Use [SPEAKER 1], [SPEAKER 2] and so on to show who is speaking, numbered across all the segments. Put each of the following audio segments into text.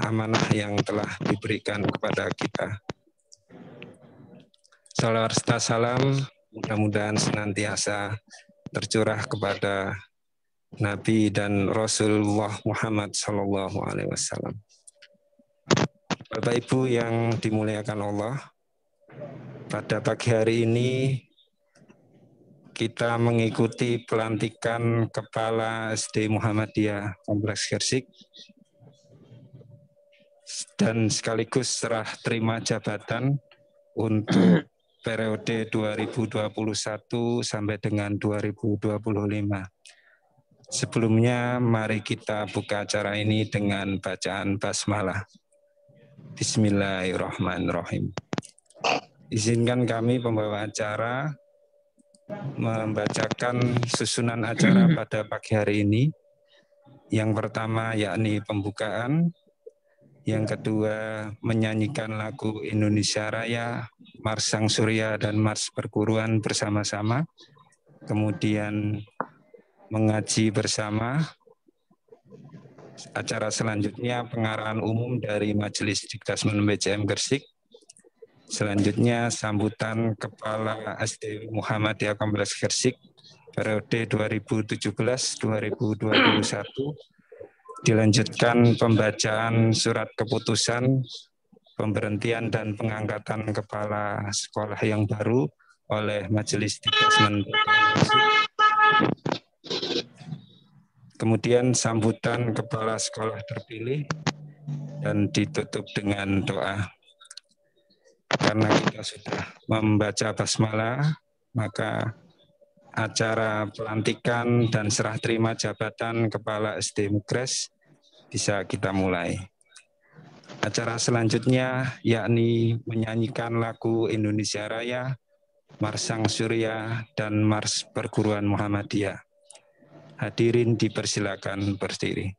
[SPEAKER 1] amanah yang telah diberikan kepada kita. Salawat serta salam mudah-mudahan senantiasa tercurah kepada Nabi dan Rasulullah Muhammad Sallallahu Alaihi Wasallam. Bapak Ibu yang dimuliakan Allah, pada pagi hari ini kita mengikuti pelantikan Kepala SD Muhammadiyah Kompleks Gresik dan sekaligus serah terima jabatan untuk periode 2021 sampai dengan 2025. Sebelumnya mari kita buka acara ini dengan bacaan basmalah. Bismillahirrahmanirrahim. Izinkan kami pembawa acara membacakan susunan acara pada pagi hari ini. Yang pertama yakni pembukaan, yang kedua menyanyikan lagu Indonesia Raya, Mars Sang Surya dan Mars Perguruan bersama-sama, kemudian mengaji bersama. Acara selanjutnya pengarahan umum dari Majelis Dikdasmen BCM Gresik. Selanjutnya sambutan Kepala SD Muhammadiyah Kompleks Gresik periode 2017-2021. Dilanjutkan pembacaan surat keputusan pemberhentian dan pengangkatan kepala sekolah yang baru oleh Majelis Dikdasmen Gresik. Kemudian sambutan kepala sekolah terpilih dan ditutup dengan doa. Karena kita sudah membaca basmalah, maka acara pelantikan dan serah terima jabatan Kepala SD Mugres bisa kita mulai. Acara selanjutnya yakni menyanyikan lagu Indonesia Raya, Mars Sang Surya, dan Mars Perguruan Muhammadiyah. Hadirin dipersilakan berdiri.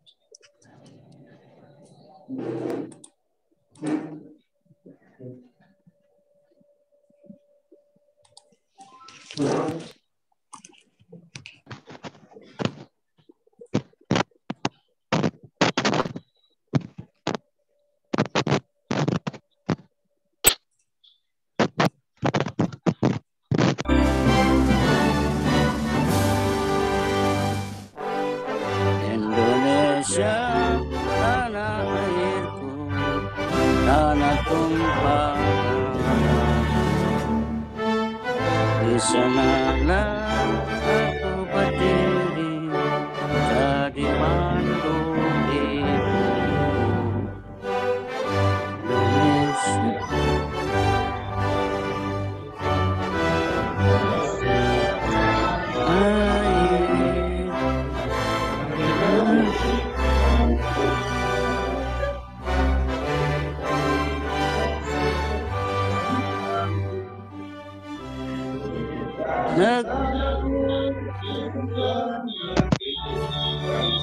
[SPEAKER 2] Indonesia, tanah airku, tanah tumpah di sanalah aku berdiri jadi mantu ibu. Indonesia,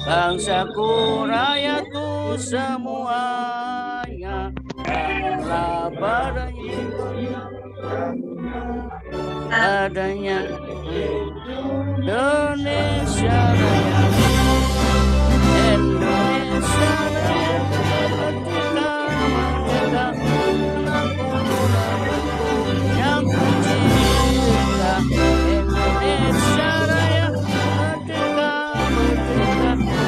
[SPEAKER 2] bangsaku, rakyatku semuanya, janganlah adanya Indonesia Raya, Indonesia Raya, merdeka, merdeka, lagu-laguku yang kucinta. Indonesia Raya, merdeka, merdeka.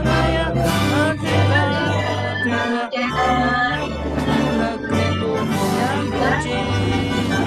[SPEAKER 2] Raya, merdeka, merdeka. Negeriku yang kucinta.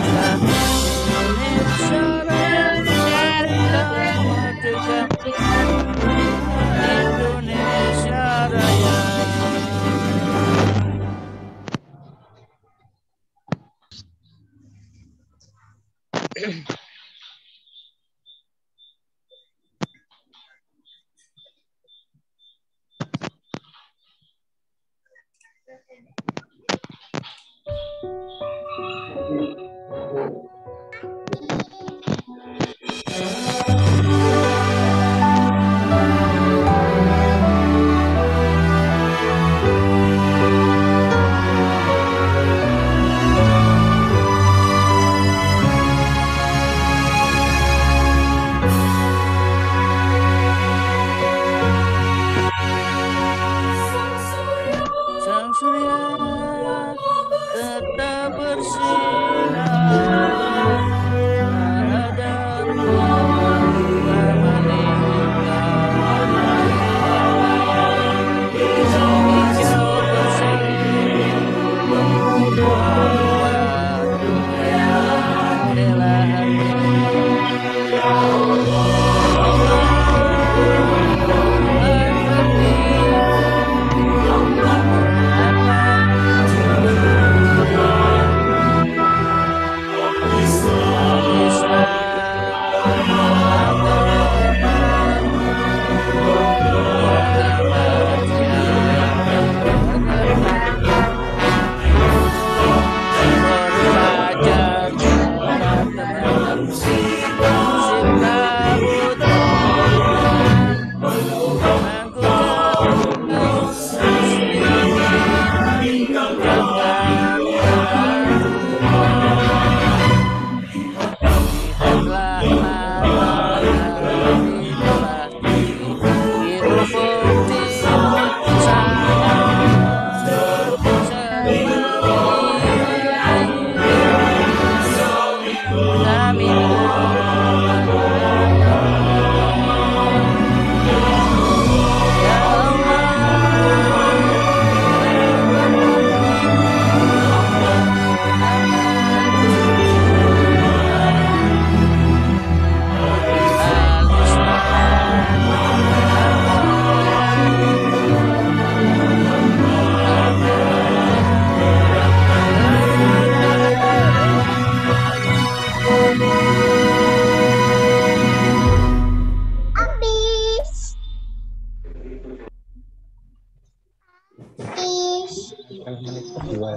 [SPEAKER 1] menit kedua.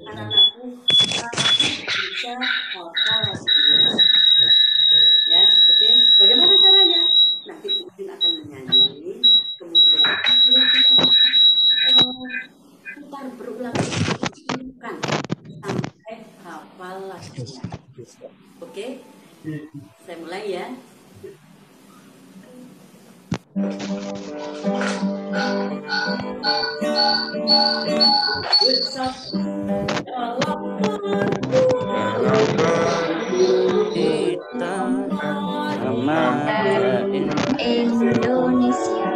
[SPEAKER 3] Anak-anakku bisa hafal ya, oke. Bagaimana caranya? Nanti Udin akan menyanyi, kemudian putar berulang-ulang sampai hafal lagunya. Oke, saya mulai ya.
[SPEAKER 2] Kita remaja
[SPEAKER 4] Indonesia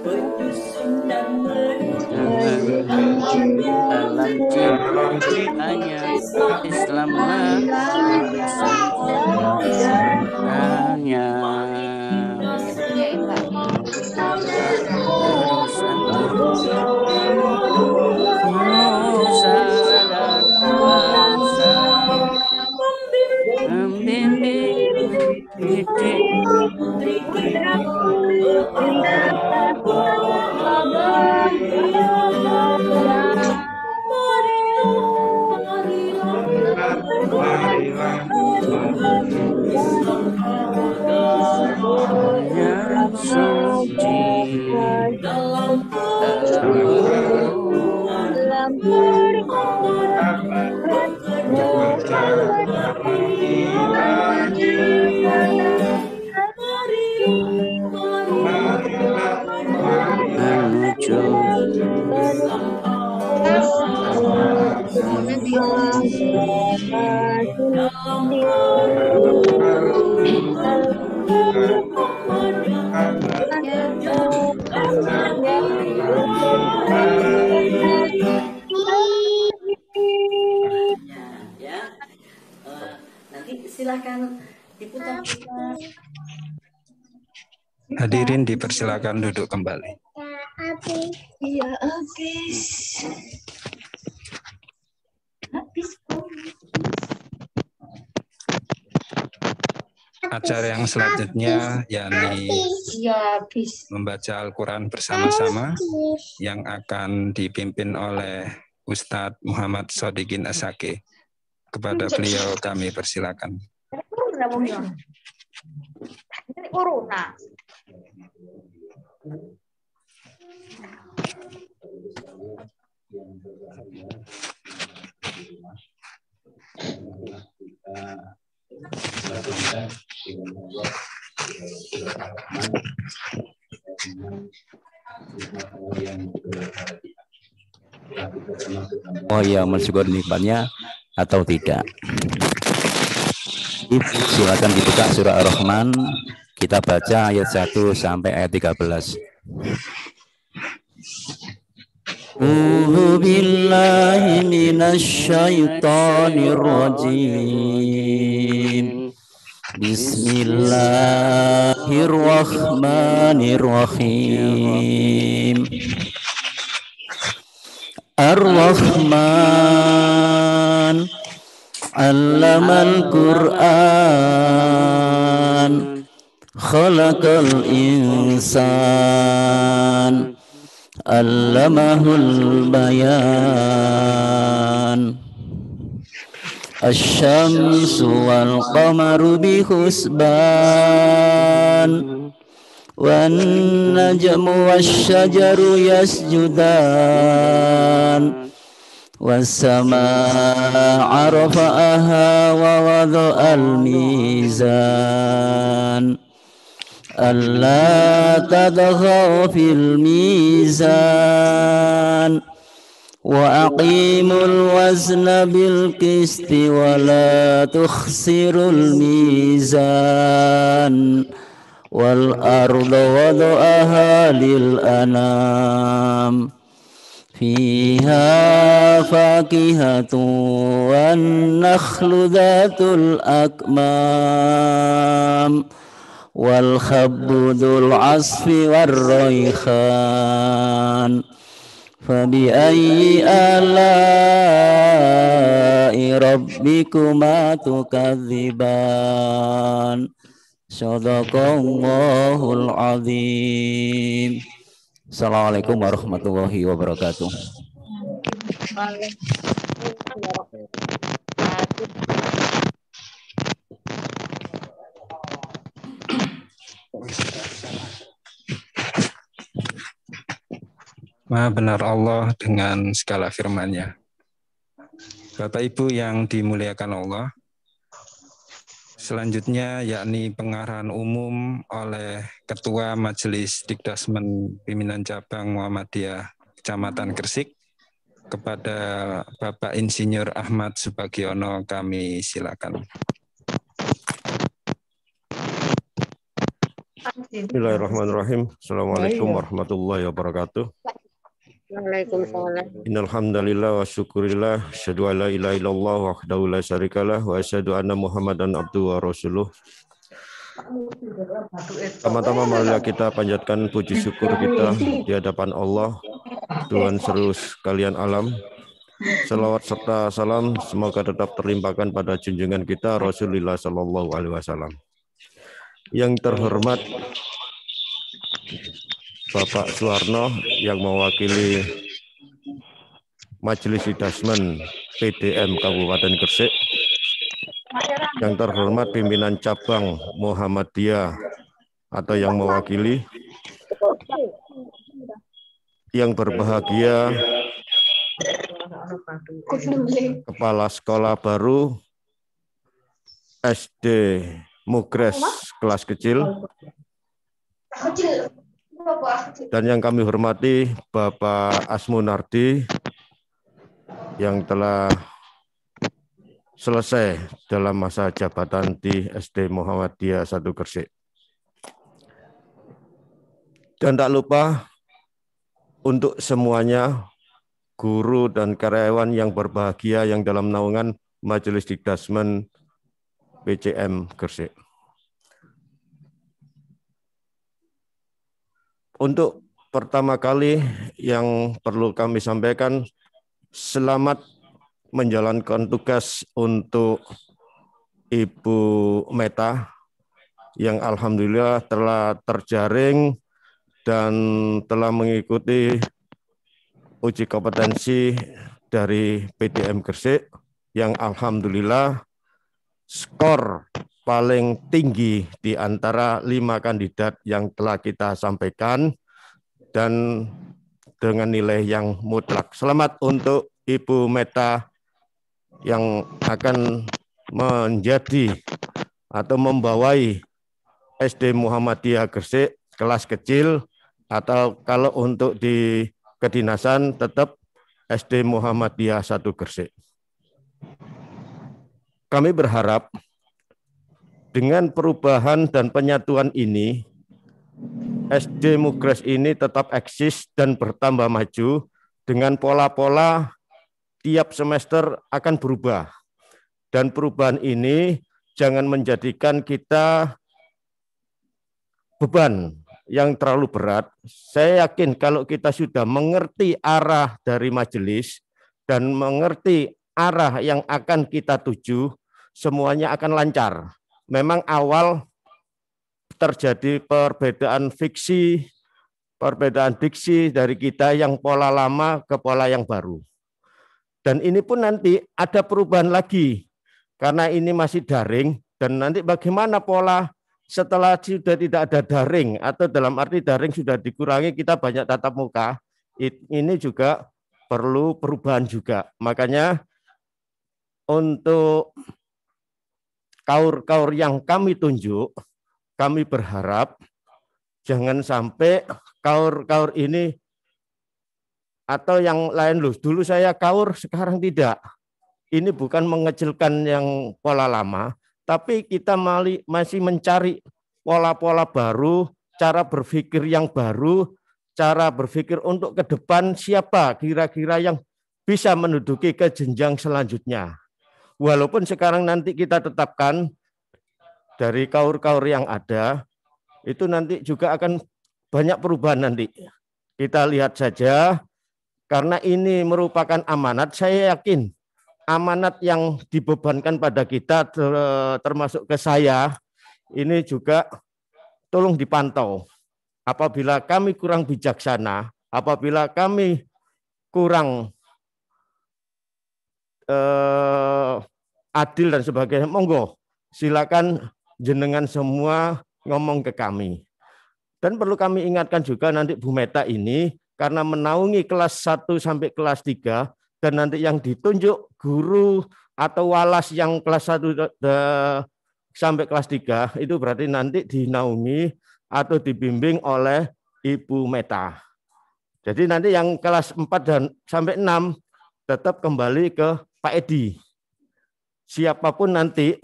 [SPEAKER 3] Menyusun dan
[SPEAKER 2] dalam cintanya Islam hanya
[SPEAKER 3] nanti silakan diputar-putar.
[SPEAKER 1] Hadirin dipersilakan duduk kembali.
[SPEAKER 4] Iya, habis.
[SPEAKER 1] Acara yang selanjutnya yakni membaca Al-Quran bersama-sama yang akan dipimpin oleh Ustadz Muhammad Sodikin Asake. Kepada beliau kami persilakan.
[SPEAKER 4] Corona.
[SPEAKER 5] Oh ya, mensyukur nikmatnya atau tidak. Silakan dibuka surah Ar-Rahman. Kita baca ayat 1 sampai ayat 13. A'udzu billahi minasy syaithanir rajim. Bismillahirrahmanirrahim. Ar-Rahman 'allamal Qur'an, khalaqal insan, 'allamahul bayan. Asy-syamsu wal qamaru bihusban, wan najmu wasyajaru yasjudan, was-samaa'a rafa'aha wa wada'al mizan, alla tadghaw fil mizan, wa aqimul wazna bil qisti wa la tukhsirul mizan, wal arda wada'aha lil anam, fiha fakihatun wan nakhlu dhatul akmam, wal habbu dzul asfi war raihan. فبأي آلاء ربكما تكذبان صدق الله العظيم. Assalamualaikum warahmatullahi wabarakatuh.
[SPEAKER 1] Maha benar Allah dengan segala firman-Nya. Bapak Ibu yang dimuliakan Allah, selanjutnya yakni pengarahan umum oleh Ketua Majelis Dikdasmen Pimpinan Cabang Muhammadiyah Kecamatan Gresik kepada Bapak Insinyur Ahmad Subagiono, kami silakan.
[SPEAKER 6] Bismillahirrahmanirrahim. Assalamualaikum warahmatullahi wabarakatuh.
[SPEAKER 7] Waalaikumsalam.
[SPEAKER 6] Innal hamdalillah wa syukurillah, asyhadu an la ilaha illallah wahdahu la syarikalah wa asyhadu anna Muhammadan abduhu wa rasuluh. Pertama-tama marilah kita panjatkan puji syukur kita di hadapan Allah, Tuhan seluruh sekalian alam. Salawat serta salam semoga tetap terlimpahkan pada junjungan kita Rasulullah sallallahu alaihi wasallam. Yang terhormat Bapak Suwarno yang mewakili Majelis Dikdasmen PDM Kabupaten Gresik, yang terhormat pimpinan cabang Muhammadiyah atau yang mewakili, yang berbahagia Kepala Sekolah Baru SD Mugres kelas kecil, dan yang kami hormati Bapak Asmunardi yang telah selesai dalam masa jabatan di SD Muhammadiyah 1 Gresik. Dan tak lupa untuk semuanya guru dan karyawan yang berbahagia yang dalam naungan Majelis Dikdasmen PCM Gresik. Untuk pertama kali yang perlu kami sampaikan, selamat menjalankan tugas untuk Ibu Meta yang alhamdulillah telah terjaring dan telah mengikuti uji kompetensi dari PDM Gresik yang alhamdulillah skor paling tinggi di antara 5 kandidat yang telah kita sampaikan dan dengan nilai yang mutlak. Selamat untuk Ibu Meta yang akan menjadi atau membawai SD Muhammadiyah Gresik kelas kecil, atau kalau untuk di kedinasan tetap SD Muhammadiyah 1 Gresik. Kami berharap dengan perubahan dan penyatuan ini, SD Mugres ini tetap eksis dan bertambah maju dengan pola-pola tiap semester akan berubah. Dan perubahan ini jangan menjadikan kita beban yang terlalu berat. Saya yakin kalau kita sudah mengerti arah dari majelis dan mengerti arah yang akan kita tuju, semuanya akan lancar. Memang awal terjadi perbedaan fiksi, perbedaan diksi dari kita yang pola lama ke pola yang baru. Dan ini pun nanti ada perubahan lagi, karena ini masih daring, dan nanti bagaimana pola setelah sudah tidak ada daring, atau dalam arti daring sudah dikurangi, kita banyak tatap muka, ini juga perlu perubahan juga. Makanya untuk kaur-kaur yang kami tunjuk, kami berharap jangan sampai kaur-kaur ini atau yang lain, loh dulu saya kaur sekarang tidak. Ini bukan mengecilkan yang pola lama, tapi kita masih mencari pola-pola baru, cara berpikir yang baru, cara berpikir untuk ke depan siapa kira-kira yang bisa menduduki ke jenjang selanjutnya. Walaupun sekarang nanti kita tetapkan dari kaur-kaur yang ada, itu nanti juga akan banyak perubahan nanti. Kita lihat saja, karena ini merupakan amanat, saya yakin amanat yang dibebankan pada kita, termasuk ke saya, ini juga tolong dipantau. Apabila kami kurang bijaksana, apabila kami kurang adil dan sebagainya, monggo silakan jenengan semua ngomong ke kami. Dan perlu kami ingatkan juga nanti Bu Meta ini karena menaungi kelas 1 sampai kelas 3 dan nanti yang ditunjuk guru atau walas yang kelas 1 sampai kelas 3 itu berarti nanti dinaungi atau dibimbing oleh Ibu Meta. Jadi nanti yang kelas 4 dan sampai 6 tetap kembali ke Pak Edi. Siapapun nanti,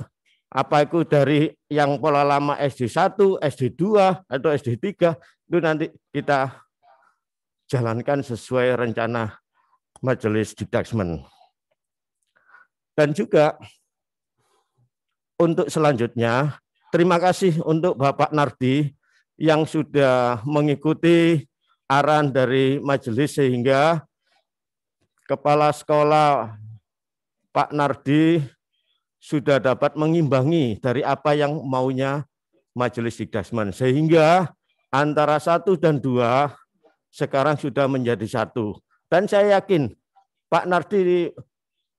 [SPEAKER 6] apa itu dari yang pola lama SD 1, SD 2, atau SD 3, itu nanti kita jalankan sesuai rencana Majelis Dikdasmen. Dan juga untuk selanjutnya, terima kasih untuk Bapak Nardi yang sudah mengikuti arahan dari majelis sehingga Kepala Sekolah Pak Nardi sudah dapat mengimbangi dari apa yang maunya Majelis Dikdasmen. Sehingga antara 1 dan 2 sekarang sudah menjadi 1. Dan saya yakin Pak Nardi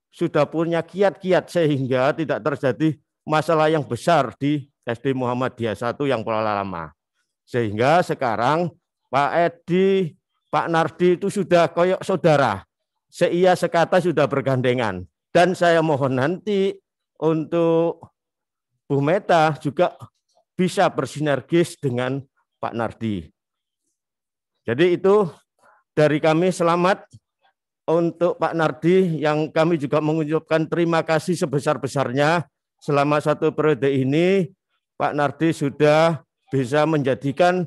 [SPEAKER 6] sudah punya kiat-kiat sehingga tidak terjadi masalah yang besar di SD Muhammadiyah 1 yang pola lama. Sehingga sekarang Pak Edi, Pak Nardi itu sudah koyok saudara. Seia sekata sudah bergandengan. Dan saya mohon nanti untuk Bu Meta juga bisa bersinergis dengan Pak Nardi. Jadi itu dari kami, selamat untuk Pak Nardi yang kami juga mengucapkan terima kasih sebesar-besarnya selama 1 periode ini. Pak Nardi sudah bisa menjadikan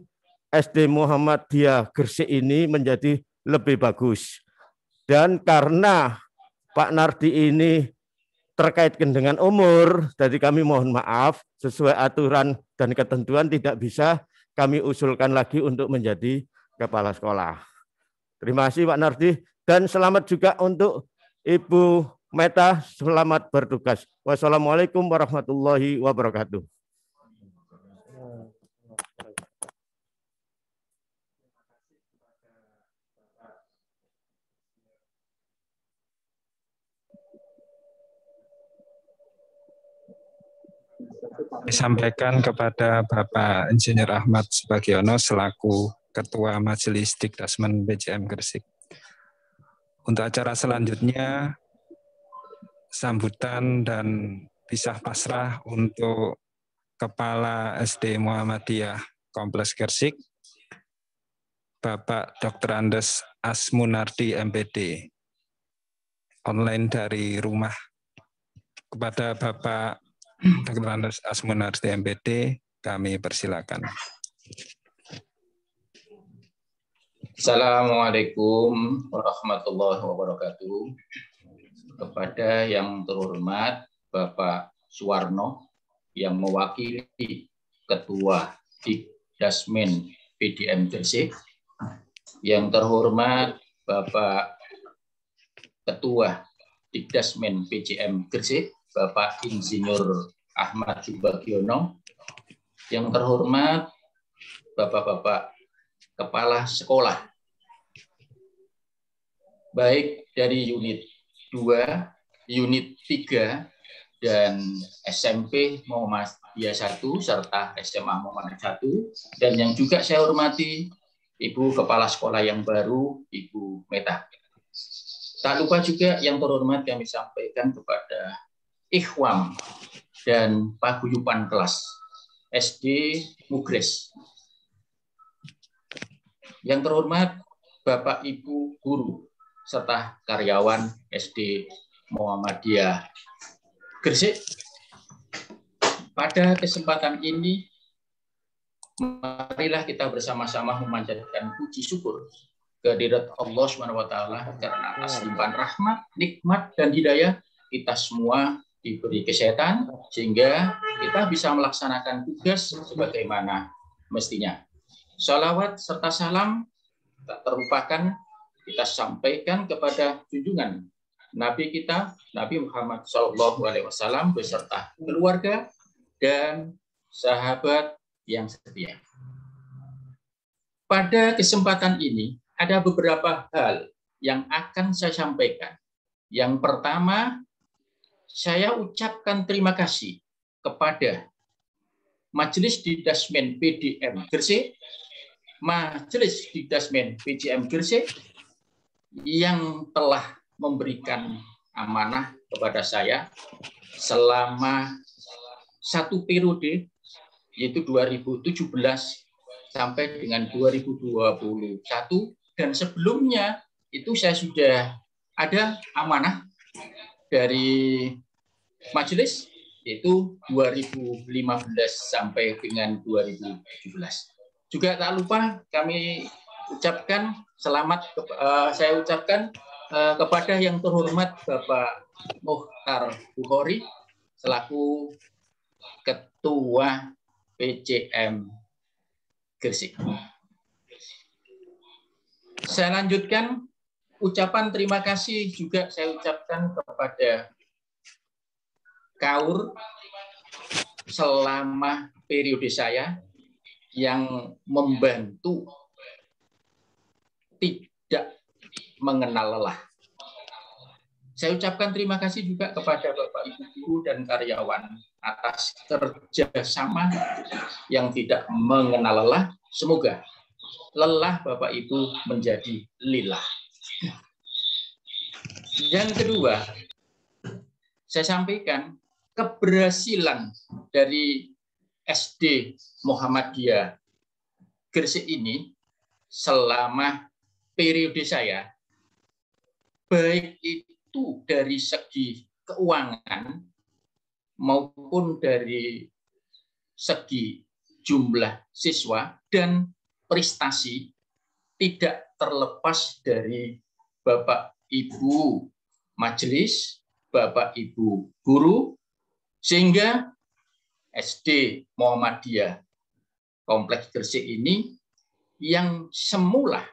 [SPEAKER 6] SD Muhammadiyah Gresik ini menjadi lebih bagus. Dan karena Pak Nardi ini terkaitkan dengan umur, jadi kami mohon maaf, sesuai aturan dan ketentuan tidak bisa kami usulkan lagi untuk menjadi kepala sekolah. Terima kasih Pak Nardi, dan selamat juga untuk Ibu Meta, selamat bertugas. Wassalamualaikum warahmatullahi wabarakatuh.
[SPEAKER 1] Disampaikan kepada Bapak Insinyur Ahmad Subagiono selaku Ketua Majelis Dikdasmen PJM Gresik. Untuk acara selanjutnya, sambutan dan pisah pasrah untuk Kepala SD Muhammadiyah Kompleks Gresik, Bapak Dr. Andes Asmunardi MPD, online dari rumah. Kepada Bapak Dr. Andes Asmunardi MPD, kami persilakan.
[SPEAKER 7] Assalamualaikum warahmatullahi wabarakatuh. Kepada yang terhormat Bapak Suwarno yang mewakili Ketua Dikdasmen PDM Gresik, yang terhormat Bapak Ketua Dikdasmen PJM Gresik, Bapak Insinyur Ahmad Subagiono, yang terhormat Bapak-Bapak Kepala Sekolah, baik dari unit 2, unit 3, dan SMP Muhammadiyah 1, serta SMA Muhammadiyah 1, dan yang juga saya hormati Ibu Kepala Sekolah yang baru, Ibu Meta. Tak lupa juga yang terhormat kami sampaikan kepada Ikhwam dan paguyuban kelas SD Mugres. Yang terhormat Bapak Ibu guru serta karyawan SD Muhammadiyah Gresik. Pada kesempatan ini, marilah kita bersama-sama memanjatkan puji syukur kehadirat Allah SWT karena atas limpahan rahmat, nikmat, dan hidayah kita semua diberi kesehatan sehingga kita bisa melaksanakan tugas sebagaimana mestinya. Salawat serta salam tak terlupakan kita sampaikan kepada junjungan Nabi kita, Nabi Muhammad SAW beserta keluarga dan sahabat yang setia. Pada kesempatan ini ada beberapa hal yang akan saya sampaikan. Yang pertama, saya ucapkan terima kasih kepada Majelis Didasmen PDM Gresik, Majelis Didasmen PDM Gresik yang telah memberikan amanah kepada saya selama satu periode, yaitu 2017 sampai dengan 2021, dan sebelumnya itu saya sudah ada amanah dari majelis, yaitu 2015 sampai dengan 2017. Juga tak lupa kami ucapkan selamat, saya ucapkan kepada yang terhormat Bapak Muhtar Bukhari selaku Ketua PCM Gresik. Saya lanjutkan, ucapan terima kasih juga saya ucapkan kepada KAUR selama periode saya yang membantu tidak mengenal lelah. Saya ucapkan terima kasih juga kepada Bapak Ibu guru dan karyawan atas kerjasama yang tidak mengenal lelah. Semoga lelah Bapak Ibu menjadi lillah. Yang kedua, saya sampaikan keberhasilan dari SD Muhammadiyah Gresik ini selama periode saya, baik itu dari segi keuangan maupun dari segi jumlah siswa dan prestasi, tidak terlepas dari Bapak Ibu majelis, Bapak Ibu guru, sehingga SD Muhammadiyah Kompleks Gresik ini yang semula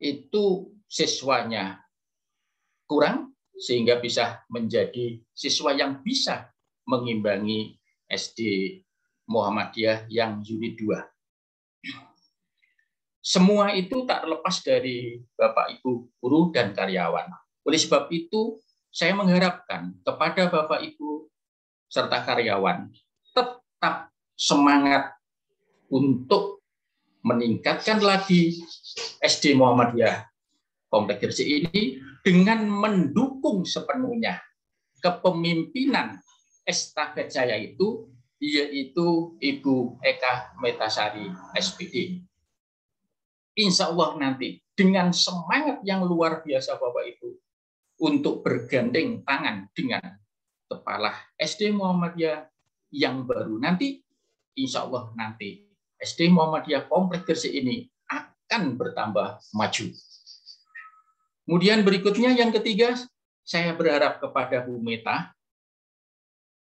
[SPEAKER 7] itu siswanya kurang, sehingga bisa menjadi siswa yang bisa mengimbangi SD Muhammadiyah yang unit 2. Semua itu tak lepas dari Bapak Ibu guru dan karyawan. Oleh sebab itu, saya mengharapkan kepada Bapak Ibu serta karyawan tetap semangat untuk meningkatkan lagi SD Muhammadiyah Kompleks Gresik ini dengan mendukung sepenuhnya kepemimpinan estafet saya itu, yaitu Ibu Eka Metasari SPD. Insya Allah nanti dengan semangat yang luar biasa Bapak Ibu untuk bergandeng tangan dengan kepala SD Muhammadiyah yang baru nanti, insya Allah nanti SD Muhammadiyah Kompleks Gresik ini akan bertambah maju. Kemudian berikutnya yang ketiga, saya berharap kepada Bu Meta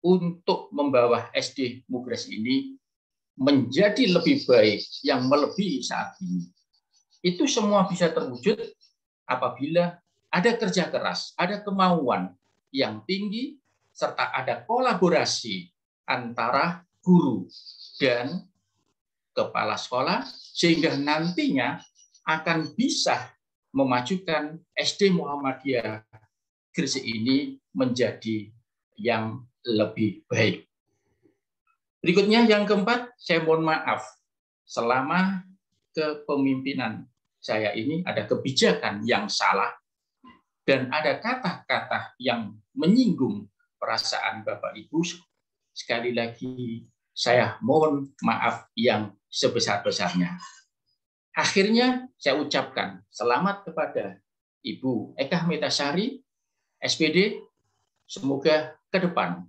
[SPEAKER 7] untuk membawa SD Mugres ini menjadi lebih baik yang melebihi saat ini. Itu semua bisa terwujud apabila ada kerja keras, ada kemauan yang tinggi, serta ada kolaborasi antara guru dan kepala sekolah, sehingga nantinya akan bisa memajukan SD Muhammadiyah Gresik ini menjadi yang lebih baik. Berikutnya yang keempat, saya mohon maaf, selama kepemimpinan saya ini ada kebijakan yang salah dan ada kata-kata yang menyinggung perasaan Bapak Ibu. Sekali lagi saya mohon maaf yang sebesar-besarnya. Akhirnya saya ucapkan selamat kepada Ibu Eka Metasari SPD. Semoga ke depan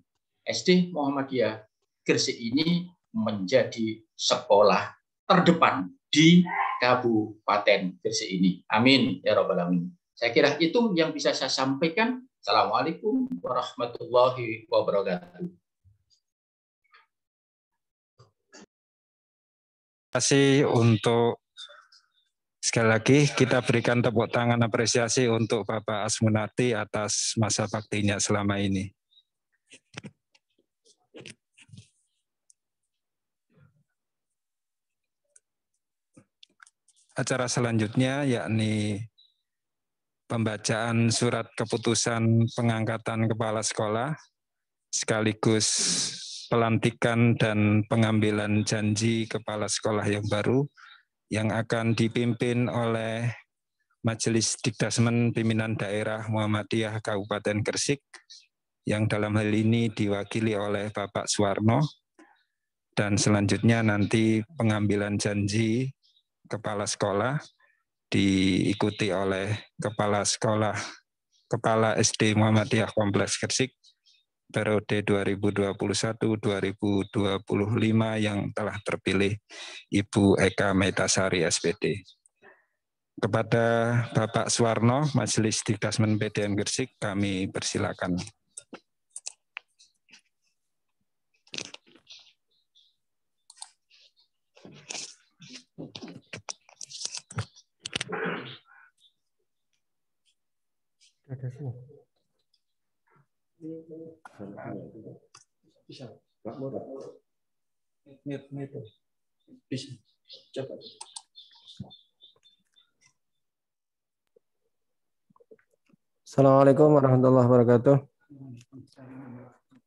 [SPEAKER 7] SD Muhammadiyah Gresik ini menjadi sekolah terdepan di Kabupaten Gresik ini. Amin ya rabbal alamin. Saya kira itu yang bisa saya sampaikan. Assalamualaikum warahmatullahi wabarakatuh.
[SPEAKER 1] kasih untuk sekali lagi kita berikan tepuk tangan apresiasi untuk Bapak Asmunati atas masa baktinya selama ini. Acara selanjutnya yakni pembacaan surat keputusan pengangkatan kepala sekolah sekaligus pelantikan dan pengambilan janji kepala sekolah yang baru yang akan dipimpin oleh Majelis Dikdasmen Pimpinan Daerah Muhammadiyah Kabupaten Gresik yang dalam hal ini diwakili oleh Bapak Suwarno, dan selanjutnya nanti pengambilan janji kepala sekolah diikuti oleh kepala SD Muhammadiyah Kompleks Gresik periode 2021-2025 yang telah terpilih Ibu Eka Metasari SPD. Kepada Bapak Suwarno, Majelis Dikdasmen PDN Gresik, kami persilakan.
[SPEAKER 8] Bisa, Pak Murad. Bisa, cepat.
[SPEAKER 9] Assalamualaikum warahmatullahi wabarakatuh.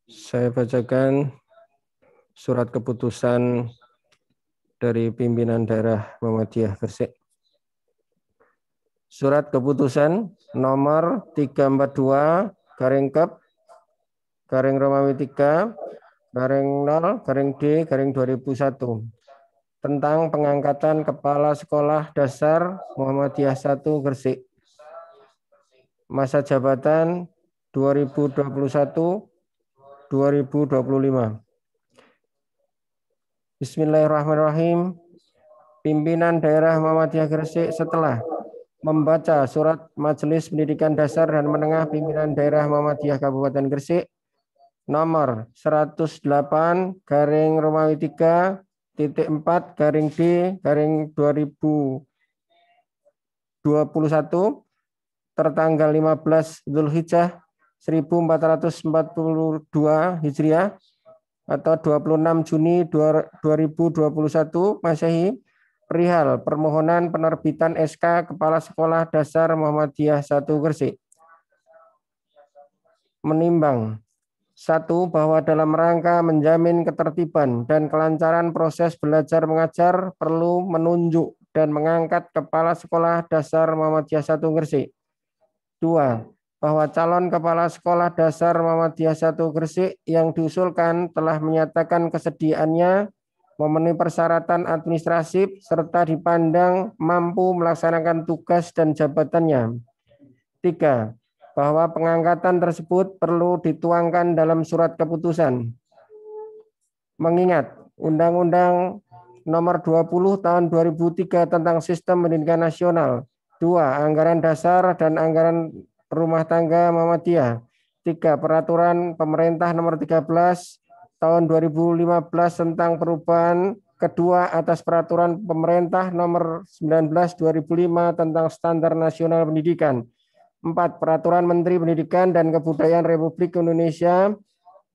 [SPEAKER 9] Saya bacakan surat keputusan dari pimpinan daerah Muhammadiyah Gresik. Surat keputusan nomor 342 garing Kep garing Romawi 3 garing 0 garing D garing 2001 tentang pengangkatan kepala sekolah dasar Muhammadiyah 1 Gresik. Masa jabatan 2021-2025. Bismillahirrahmanirrahim. Pimpinan daerah Muhammadiyah Gresik setelah membaca surat Majelis Pendidikan Dasar dan Menengah Pimpinan Daerah Muhammadiyah Kabupaten Gresik nomor 108 garing Romawi 3 titik 4 garing D garing 2021 tertanggal 15 Dzulhijjah 1442 Hijriah atau 26 Juni 2021 Masehi perihal permohonan penerbitan SK Kepala Sekolah Dasar Muhammadiyah 1 Gresik. Menimbang 1. Bahwa dalam rangka menjamin ketertiban dan kelancaran proses belajar mengajar perlu menunjuk dan mengangkat Kepala Sekolah Dasar Muhammadiyah 1 Gresik. 2. Bahwa calon Kepala Sekolah Dasar Muhammadiyah 1 Gresik yang diusulkan telah menyatakan kesediaannya memenuhi persyaratan administratif serta dipandang mampu melaksanakan tugas dan jabatannya. 3. Bahwa pengangkatan tersebut perlu dituangkan dalam surat keputusan. Mengingat Undang-Undang Nomor 20 Tahun 2003 tentang Sistem Pendidikan Nasional, 2. Anggaran dasar dan anggaran rumah tangga Muhammadiyah, 3. Peraturan Pemerintah Nomor 13 Tahun 2015 tentang perubahan kedua atas Peraturan Pemerintah Nomor 19 2005 tentang Standar Nasional Pendidikan, 4. Peraturan Menteri Pendidikan dan Kebudayaan Republik Indonesia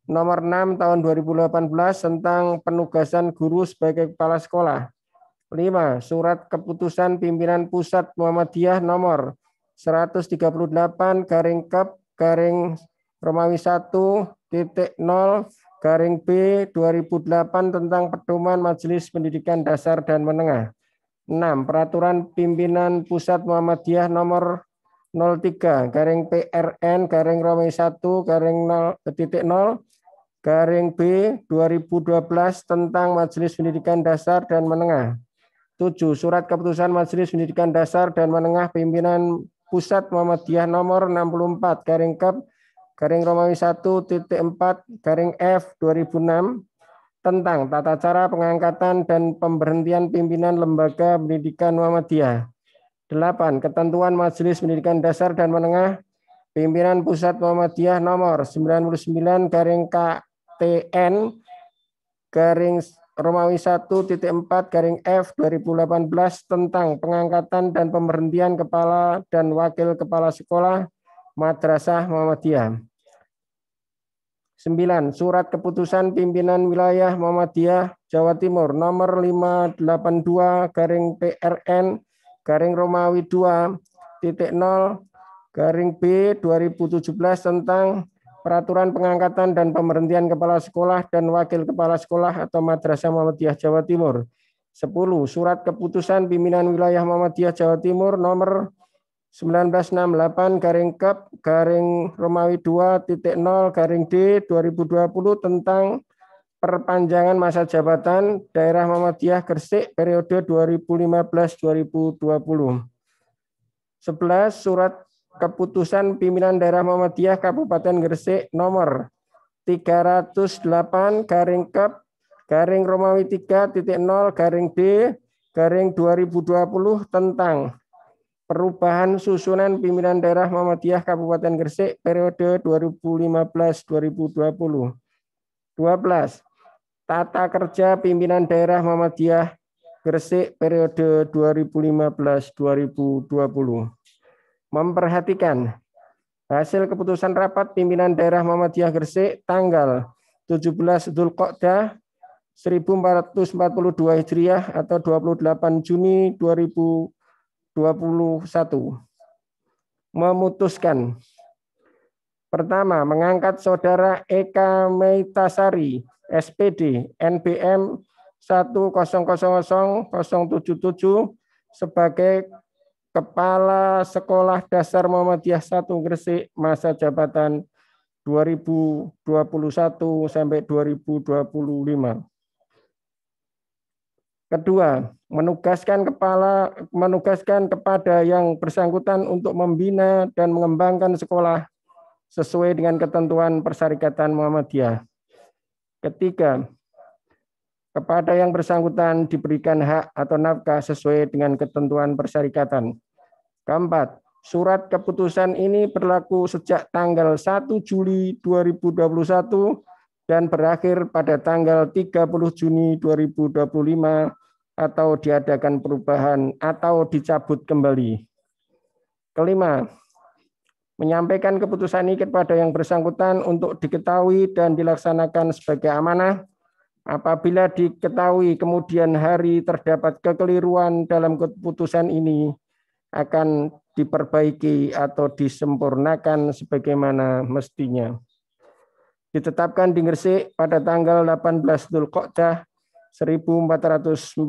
[SPEAKER 9] Nomor 6 Tahun 2018 tentang penugasan guru sebagai kepala sekolah, 5. Surat Keputusan Pimpinan Pusat Muhammadiyah Nomor 138 garing Kep garing Romawi 1.0 garing B 2008 tentang pedoman Majelis Pendidikan Dasar dan Menengah. 6. Peraturan Pimpinan Pusat Muhammadiyah Nomor 03 garing PRN garing Romawi 1 garing 0.0 garing B 2012 tentang Majelis Pendidikan Dasar dan Menengah. 7. Surat Keputusan Majelis Pendidikan Dasar dan Menengah Pimpinan Pusat Muhammadiyah Nomor 64 garing Kep garing Romawi 1.4 garing F 2006 tentang tata cara pengangkatan dan pemberhentian pimpinan lembaga pendidikan Muhammadiyah. 8. Ketentuan Majelis Pendidikan Dasar dan Menengah Pimpinan Pusat Muhammadiyah Nomor 99 garing KTN garing Romawi 1.4 garing F 2018 tentang pengangkatan dan pemberhentian kepala dan wakil kepala sekolah Madrasah Muhammadiyah. 9. Surat keputusan pimpinan wilayah Muhammadiyah Jawa Timur nomor 582 garing PRN garing Romawi 2.0 garing B 2017 tentang peraturan pengangkatan dan pemberhentian kepala sekolah dan wakil kepala sekolah atau Madrasah Muhammadiyah Jawa Timur. 10. Surat keputusan pimpinan wilayah Muhammadiyah Jawa Timur nomor 1968 garing Kep garing Romawi 2.0 garing D 2020 tentang perpanjangan masa jabatan daerah Muhammadiyah Gresik periode 2015-2020. 11. Surat keputusan pimpinan daerah Muhammadiyah Kabupaten Gresik nomor 308 garing Kep garing Romawi 3.0 garing D garing 2020 tentang perubahan susunan pimpinan daerah Muhammadiyah Kabupaten Gresik periode 2015-2020. 12. Tata kerja pimpinan daerah Muhammadiyah Gresik periode 2015-2020. Memperhatikan hasil keputusan rapat pimpinan daerah Muhammadiyah Gresik tanggal 17 Dzulqa'dah 1442 Hijriah atau 28 Juni 2021 memutuskan. Pertama, mengangkat Saudara Eka Meitasari, SPD, NBM 1000077 sebagai Kepala Sekolah Dasar Muhammadiyah 1 Gresik masa jabatan 2021 sampai 2025. Kedua, menugaskan kepada yang bersangkutan untuk membina dan mengembangkan sekolah sesuai dengan ketentuan Persyarikatan Muhammadiyah. Ketiga, kepada yang bersangkutan diberikan hak atau nafkah sesuai dengan ketentuan persyarikatan. Keempat, surat keputusan ini berlaku sejak tanggal 1 Juli 2021 dan berakhir pada tanggal 30 Juni 2025 atau diadakan perubahan atau dicabut kembali. Kelima, menyampaikan keputusan ini kepada yang bersangkutan untuk diketahui dan dilaksanakan sebagai amanah. Apabila diketahui kemudian hari terdapat kekeliruan dalam keputusan ini, akan diperbaiki atau disempurnakan sebagaimana mestinya. Ditetapkan di Gresik pada tanggal 18 Dzulqa'dah 1442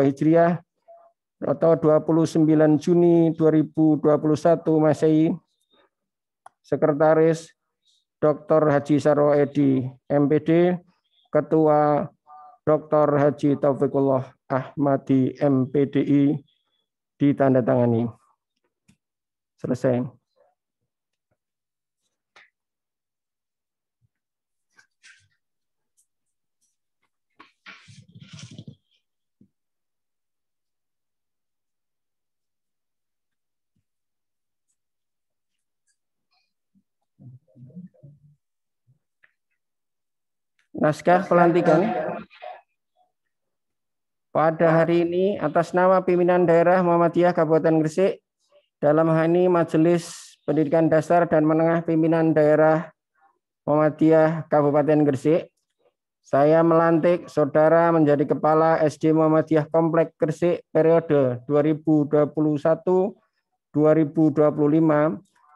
[SPEAKER 9] Hijriah atau 29 Juni 2021 Masehi. Sekretaris Dr. Haji Sarwo Edi, MPD. Ketua Dr. Haji Taufikullah Ahmadi, MPDI, ditandatangani. Selesai. Naskah pelantikan. Pada hari ini atas nama pimpinan daerah Muhammadiyah Kabupaten Gresik, dalam hal ini Majelis Pendidikan Dasar dan Menengah Pimpinan Daerah Muhammadiyah Kabupaten Gresik, saya melantik Saudara menjadi Kepala SD Muhammadiyah Komplek Gresik periode 2021-2025.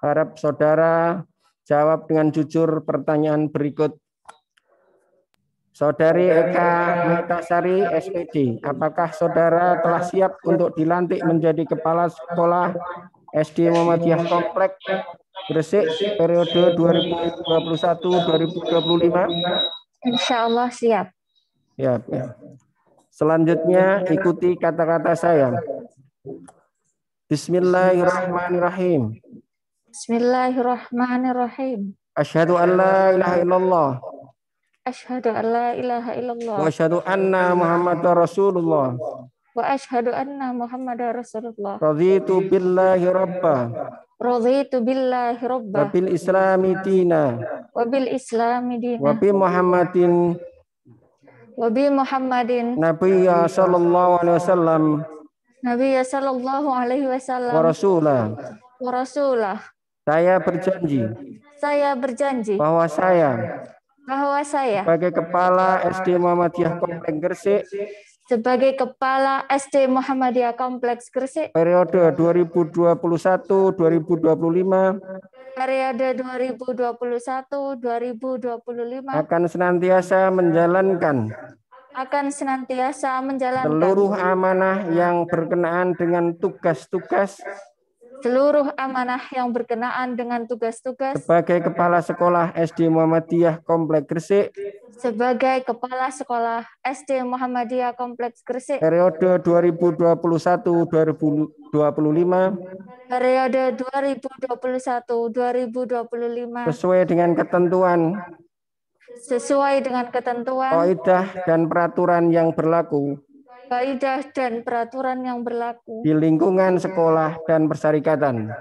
[SPEAKER 9] Harap Saudara jawab dengan jujur pertanyaan berikut. Saudari Eka Meitasari, SPD, apakah Saudara telah siap untuk dilantik menjadi Kepala Sekolah SD Muhammadiyah Komplek Gresik periode 2021-2025?
[SPEAKER 4] Insya Allah siap.
[SPEAKER 9] Ya. Selanjutnya ikuti kata-kata saya. Bismillahirrahmanirrahim.
[SPEAKER 4] Bismillahirrahmanirrahim.
[SPEAKER 9] Asyhadu an la ilaha illallah.
[SPEAKER 4] Asyhadu an la ilaha illallah.
[SPEAKER 9] Wa asyhadu anna Muhammadar Rasulullah.
[SPEAKER 4] Wa asyhadu anna Muhammadar Rasulullah.
[SPEAKER 9] Raditu billahi rabba.
[SPEAKER 4] Raditu billahi
[SPEAKER 9] Wa
[SPEAKER 4] rabba.
[SPEAKER 9] bil islami dina.
[SPEAKER 4] Wa bil islami dina.
[SPEAKER 9] Wa bi Muhammadin
[SPEAKER 4] wa bi Muhammadin
[SPEAKER 9] nabiyya sallallahu alaihi wasallam
[SPEAKER 4] nabiyya sallallahu alaihi
[SPEAKER 9] wa
[SPEAKER 4] wasallam
[SPEAKER 9] rasulah.
[SPEAKER 4] wa rasulah.
[SPEAKER 9] Saya berjanji
[SPEAKER 4] Saya berjanji
[SPEAKER 9] bahwa saya
[SPEAKER 4] bahwa saya
[SPEAKER 9] sebagai Kepala SD Muhammadiyah Komplek Gresik
[SPEAKER 4] sebagai Kepala SD Muhammadiyah Kompleks Gresik
[SPEAKER 9] periode 2021-2025
[SPEAKER 4] periode 2021-2025
[SPEAKER 9] akan senantiasa menjalankan
[SPEAKER 4] akan senantiasa menjalankan
[SPEAKER 9] seluruh amanah yang berkenaan dengan tugas-tugas
[SPEAKER 4] seluruh amanah yang berkenaan dengan tugas-tugas
[SPEAKER 9] sebagai Kepala Sekolah SD Muhammadiyah Komplek Gresik
[SPEAKER 4] sebagai Kepala Sekolah SD Muhammadiyah Kompleks Gresik
[SPEAKER 9] periode 2021-2025
[SPEAKER 4] periode 2021-2025
[SPEAKER 9] sesuai dengan ketentuan, kaidah dan peraturan yang berlaku
[SPEAKER 4] kaidah dan peraturan yang berlaku
[SPEAKER 9] di lingkungan sekolah dan persyarikatan.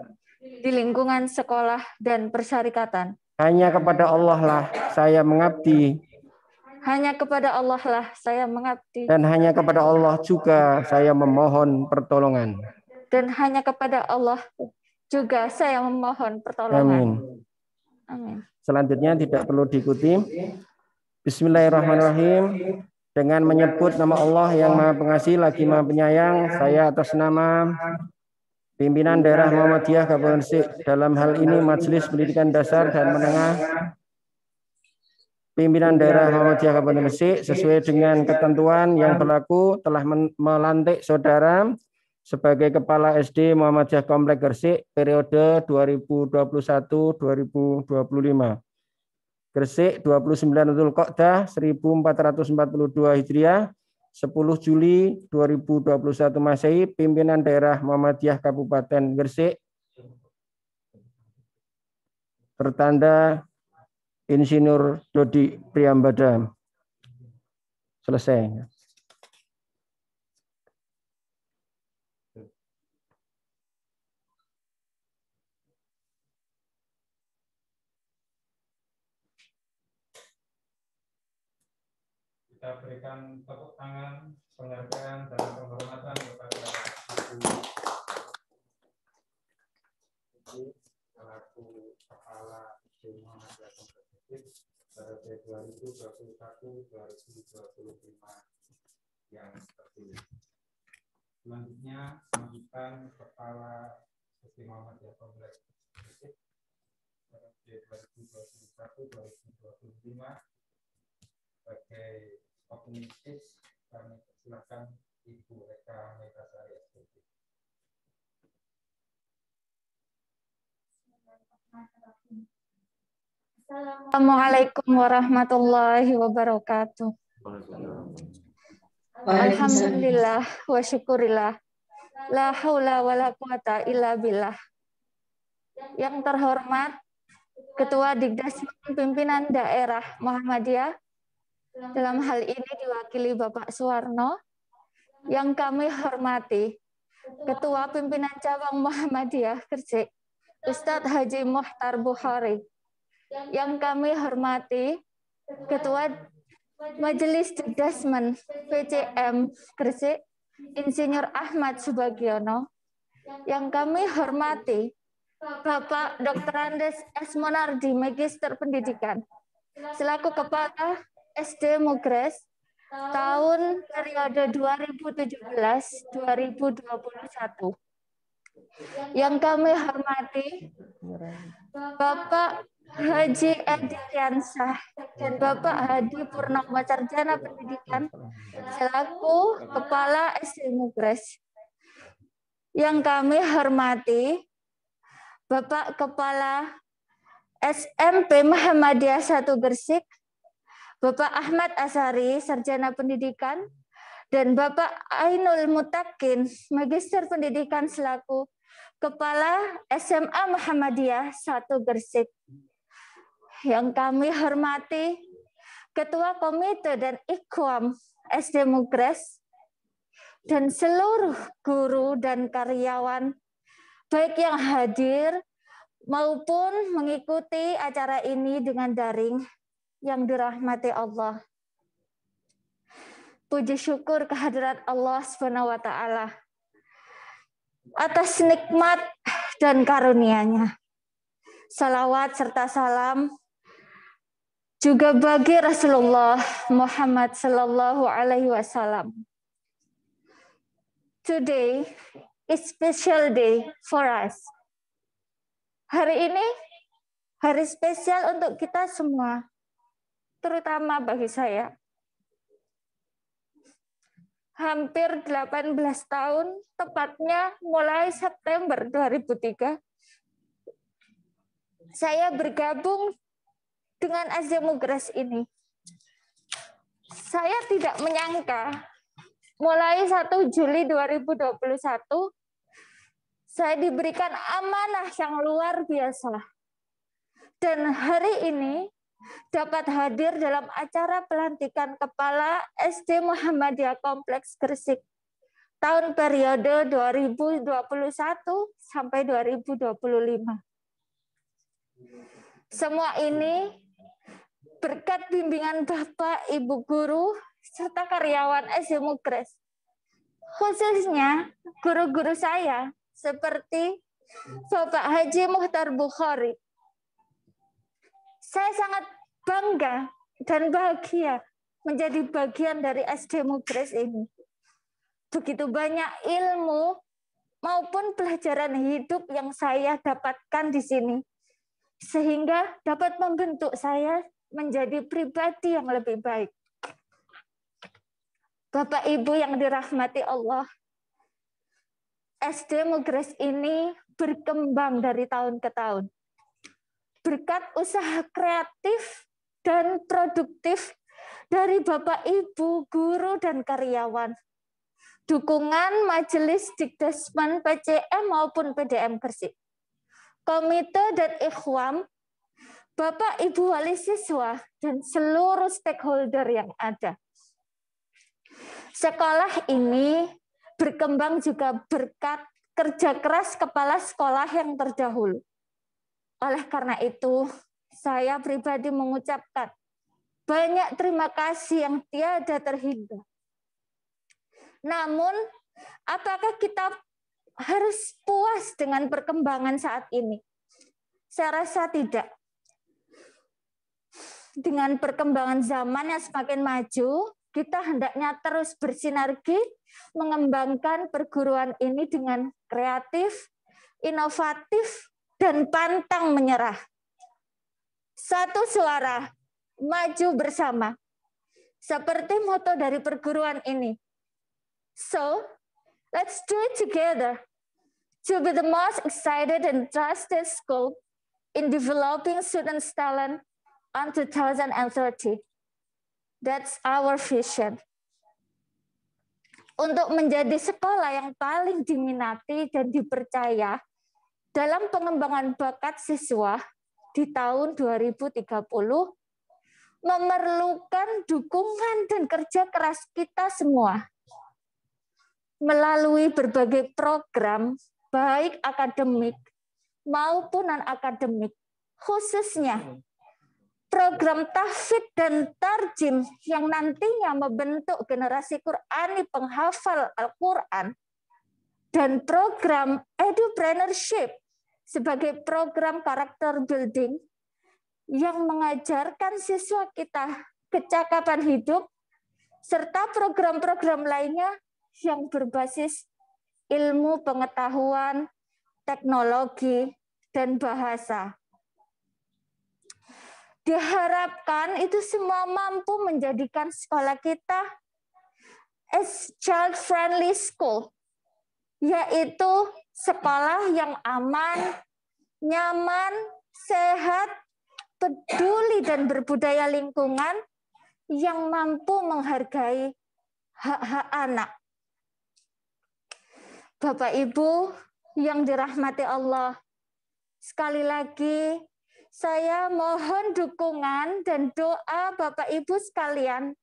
[SPEAKER 4] di lingkungan sekolah dan persyarikatan.
[SPEAKER 9] Hanya kepada Allah lah saya mengabdi,
[SPEAKER 4] Hanya kepada Allah lah saya mengabdi,
[SPEAKER 9] dan hanya kepada Allah juga saya memohon pertolongan.
[SPEAKER 4] dan hanya kepada Allah juga saya memohon pertolongan.
[SPEAKER 9] Amin.
[SPEAKER 4] Amin.
[SPEAKER 9] Selanjutnya tidak perlu diikuti. Bismillahirrahmanirrahim. Dengan menyebut nama Allah yang Maha Pengasih lagi Maha Penyayang, saya atas nama pimpinan daerah Muhammadiyah Kabupaten Gresik, dalam hal ini Majelis Pendidikan Dasar dan Menengah pimpinan daerah Muhammadiyah Kabupaten Gresik sesuai dengan ketentuan yang berlaku telah melantik saudara sebagai Kepala SD Muhammadiyah Komplek Gresik periode 2021-2025. Gresik 29 Dzulqa'dah 1442 Hijriah 10 Juli 2021 Masehi, pimpinan daerah Muhammadiyah Kabupaten Gresik bertanda Insinyur Dodi Priambada. Selesai.
[SPEAKER 1] Kita berikan tepuk tangan, penghargaan dan penghormatan kepada Ibu selaku Kepala SD Muhammadiyah Komplek Gresik periode 2021-2025 yang terpilih. Selanjutnya, lanjutkan Kepala SD Muhammadiyah Komplek Gresik periode 2021-2025 sebagai komunitas. Kami persilakan Ibu Eka Megasari SPP.
[SPEAKER 4] Assalamualaikum warahmatullahi wabarakatuh. Alhamdulillah wa syukurillah. La haula wa la quwata illa billah. Yang terhormat Ketua Dikdasmen Pimpinan Daerah Muhammadiyah, dalam hal ini diwakili Bapak Suwarno. Yang kami hormati Ketua Pimpinan Cabang Muhammadiyah Gresik, Ustadz Haji Muhtar Bukhari. Yang kami hormati Ketua Majelis Dikdasmen PCM Gresik, Insinyur Ahmad Subagiono. Yang kami hormati Bapak Dr. Andes S. Monardi, Magister Pendidikan, selaku Kepala SD Mugres tahun periode 2017-2021. Yang kami hormati Bapak Haji Edi Riansah dan Bapak Hadi Purnomo, Sarjana Pendidikan, selaku Kepala SD Mugres. Yang kami hormati Bapak Kepala SMP Muhammadiyah 1 Gresik, Bapak Ahmad Asari, Sarjana Pendidikan, dan Bapak Ainul Mutakin, Magister Pendidikan, selaku Kepala SMA Muhammadiyah 1 Gresik. Yang kami hormati Ketua Komite dan Ikhwam SD Mugres, dan seluruh guru dan karyawan, baik yang hadir maupun mengikuti acara ini dengan daring, yang dirahmati Allah. Puji syukur kehadirat Allah Subhanahu wa taala atas nikmat dan karunia-Nya. Salawat serta salam juga bagi Rasulullah Muhammad sallallahu alaihi wasallam. Today is special day for us. Hari ini hari spesial untuk kita semua, terutama bagi saya. Hampir 18 tahun, tepatnya mulai September 2003, saya bergabung dengan SD Mugres ini. Saya tidak menyangka, mulai 1 Juli 2021, saya diberikan amanah yang luar biasa. Dan hari ini, dapat hadir dalam acara pelantikan Kepala SD Muhammadiyah Kompleks Gresik tahun periode 2021 sampai 2025. Semua ini berkat bimbingan Bapak, Ibu guru, serta karyawan SD Mugres. Khususnya guru-guru saya seperti Bapak Haji Muhtar Bukhari. Saya sangat bangga dan bahagia menjadi bagian dari SD Mugres ini. Begitu banyak ilmu maupun pelajaran hidup yang saya dapatkan di sini, sehingga dapat membentuk saya menjadi pribadi yang lebih baik. Bapak Ibu yang dirahmati Allah, SD Mugres ini berkembang dari tahun ke tahun. Berkat usaha kreatif dan produktif dari Bapak, Ibu, guru, dan karyawan. Dukungan Majelis Dikdesmen PCM maupun PDM Gresik. Komite dan Ikhwam, Bapak, Ibu wali siswa, dan seluruh stakeholder yang ada. Sekolah ini berkembang juga berkat kerja keras kepala sekolah yang terdahulu. Oleh karena itu, saya pribadi mengucapkan banyak terima kasih yang tiada terhingga. Namun, apakah kita harus puas dengan perkembangan saat ini? Saya rasa tidak. Dengan perkembangan zaman yang semakin maju, kita hendaknya terus bersinergi mengembangkan perguruan ini dengan kreatif, inovatif, dan pantang menyerah. Satu suara, maju bersama. Seperti moto dari perguruan ini. So, let's do it together to be the most excited and trusted school in developing students' talent on 2030. That's our vision. Untuk menjadi sekolah yang paling diminati dan dipercaya dalam pengembangan bakat siswa di tahun 2030 memerlukan dukungan dan kerja keras kita semua. Melalui berbagai program, baik akademik maupun non-akademik, khususnya program tahfidz dan tarjim yang nantinya membentuk generasi Qurani penghafal Al-Quran, dan program edupreneurship sebagai program karakter building yang mengajarkan siswa kita kecakapan hidup, serta program-program lainnya yang berbasis ilmu pengetahuan, teknologi, dan bahasa. Diharapkan itu semua mampu menjadikan sekolah kita as child-friendly school, yaitu sekolah yang aman, nyaman, sehat, peduli, dan berbudaya lingkungan yang mampu menghargai hak-hak anak. Bapak Ibu yang dirahmati Allah, sekali lagi saya mohon dukungan dan doa Bapak Ibu sekalian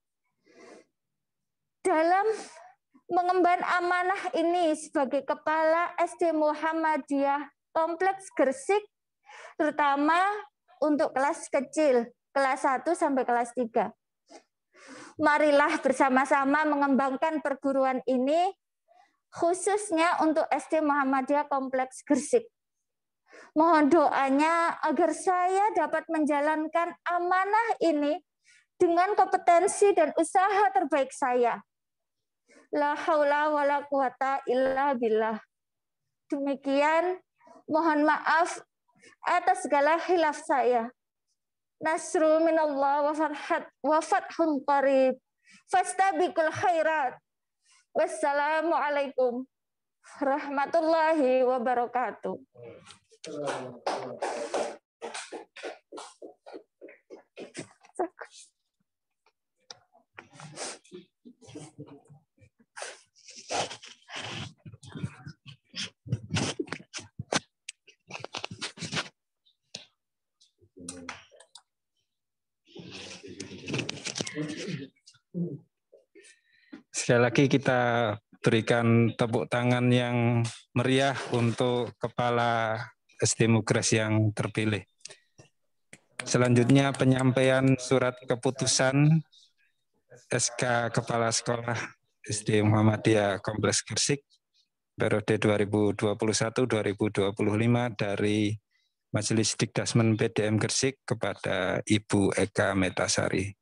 [SPEAKER 4] dalam mengemban amanah ini sebagai Kepala SD Muhammadiyah Kompleks Gresik, terutama untuk kelas kecil, kelas 1 sampai kelas 3. Marilah bersama-sama mengembangkan perguruan ini, khususnya untuk SD Muhammadiyah Kompleks Gresik. Mohon doanya agar saya dapat menjalankan amanah ini dengan kompetensi dan usaha terbaik saya. La haula wa la quwata illa billah. Demikian, mohon maaf atas segala khilaf saya. Nasru minallah wa fathun qarib. Fastabiqul khairat. Wassalamualaikum warahmatullahi wabarakatuh.
[SPEAKER 1] Sekali lagi kita berikan tepuk tangan yang meriah untuk Kepala SD Mugres yang terpilih. Selanjutnya penyampaian surat keputusan SK Kepala Sekolah SD Muhammadiyah Kompleks Gresik periode 2021-2025 dari Majelis Dikdasmen PDM Gresik kepada Ibu Eka Metasari.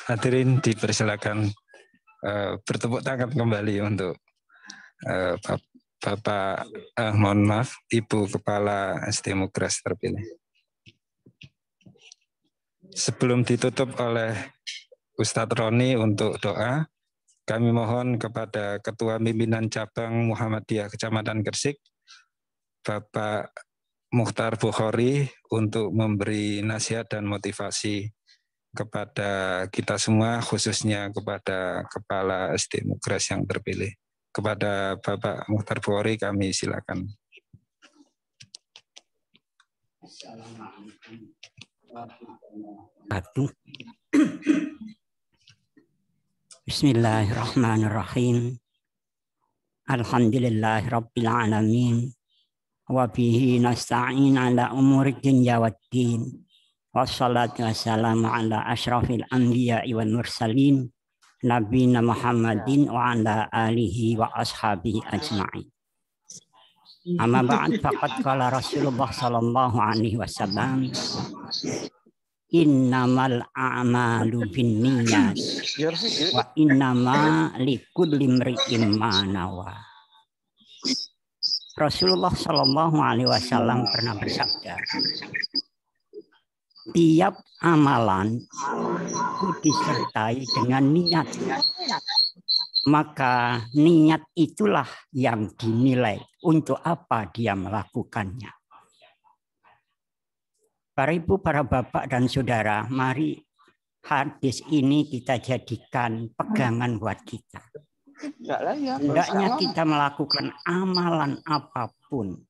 [SPEAKER 1] Hadirin dipersilakan bertepuk tangan kembali untuk Bapak, mohon maaf, Ibu Kepala SD Mugres terpilih. Sebelum ditutup oleh Ustadz Roni untuk doa, kami mohon kepada Ketua Pimpinan Cabang Muhammadiyah Kecamatan Gresik, Bapak Mukhtar Bukhari, untuk memberi nasihat dan motivasi kepada kita semua, khususnya kepada Kepala SD Mugres yang terpilih. Kepada Bapak Mukhtar Bukhari kami silakan.
[SPEAKER 10] Bismillahirrahmanirrahim. Alhamdulillahirabbil alamin. Wa bihi nasta'in ala umuri dunya waddin. Wassalatu wassalamu ala asyrafil anbiya'i wal mursalin. Nabiyina Muhammadin wa ala alihi wa ashabihi ajma'in. Amma ba'd, faqad qala Rasulullah sallallahu alaihi wasallam, innamal a'malu binniyat wa innama likulli imri'in ma nawa. Rasulullah sallallahu alaihi wasallam pernah bersabda, tiap amalan itu disertai dengan niat. Maka niat itulah yang dinilai untuk apa dia melakukannya. Para ibu, para bapak dan saudara, mari hadis ini kita jadikan pegangan buat kita. Hendaknya kita melakukan amalan apapun,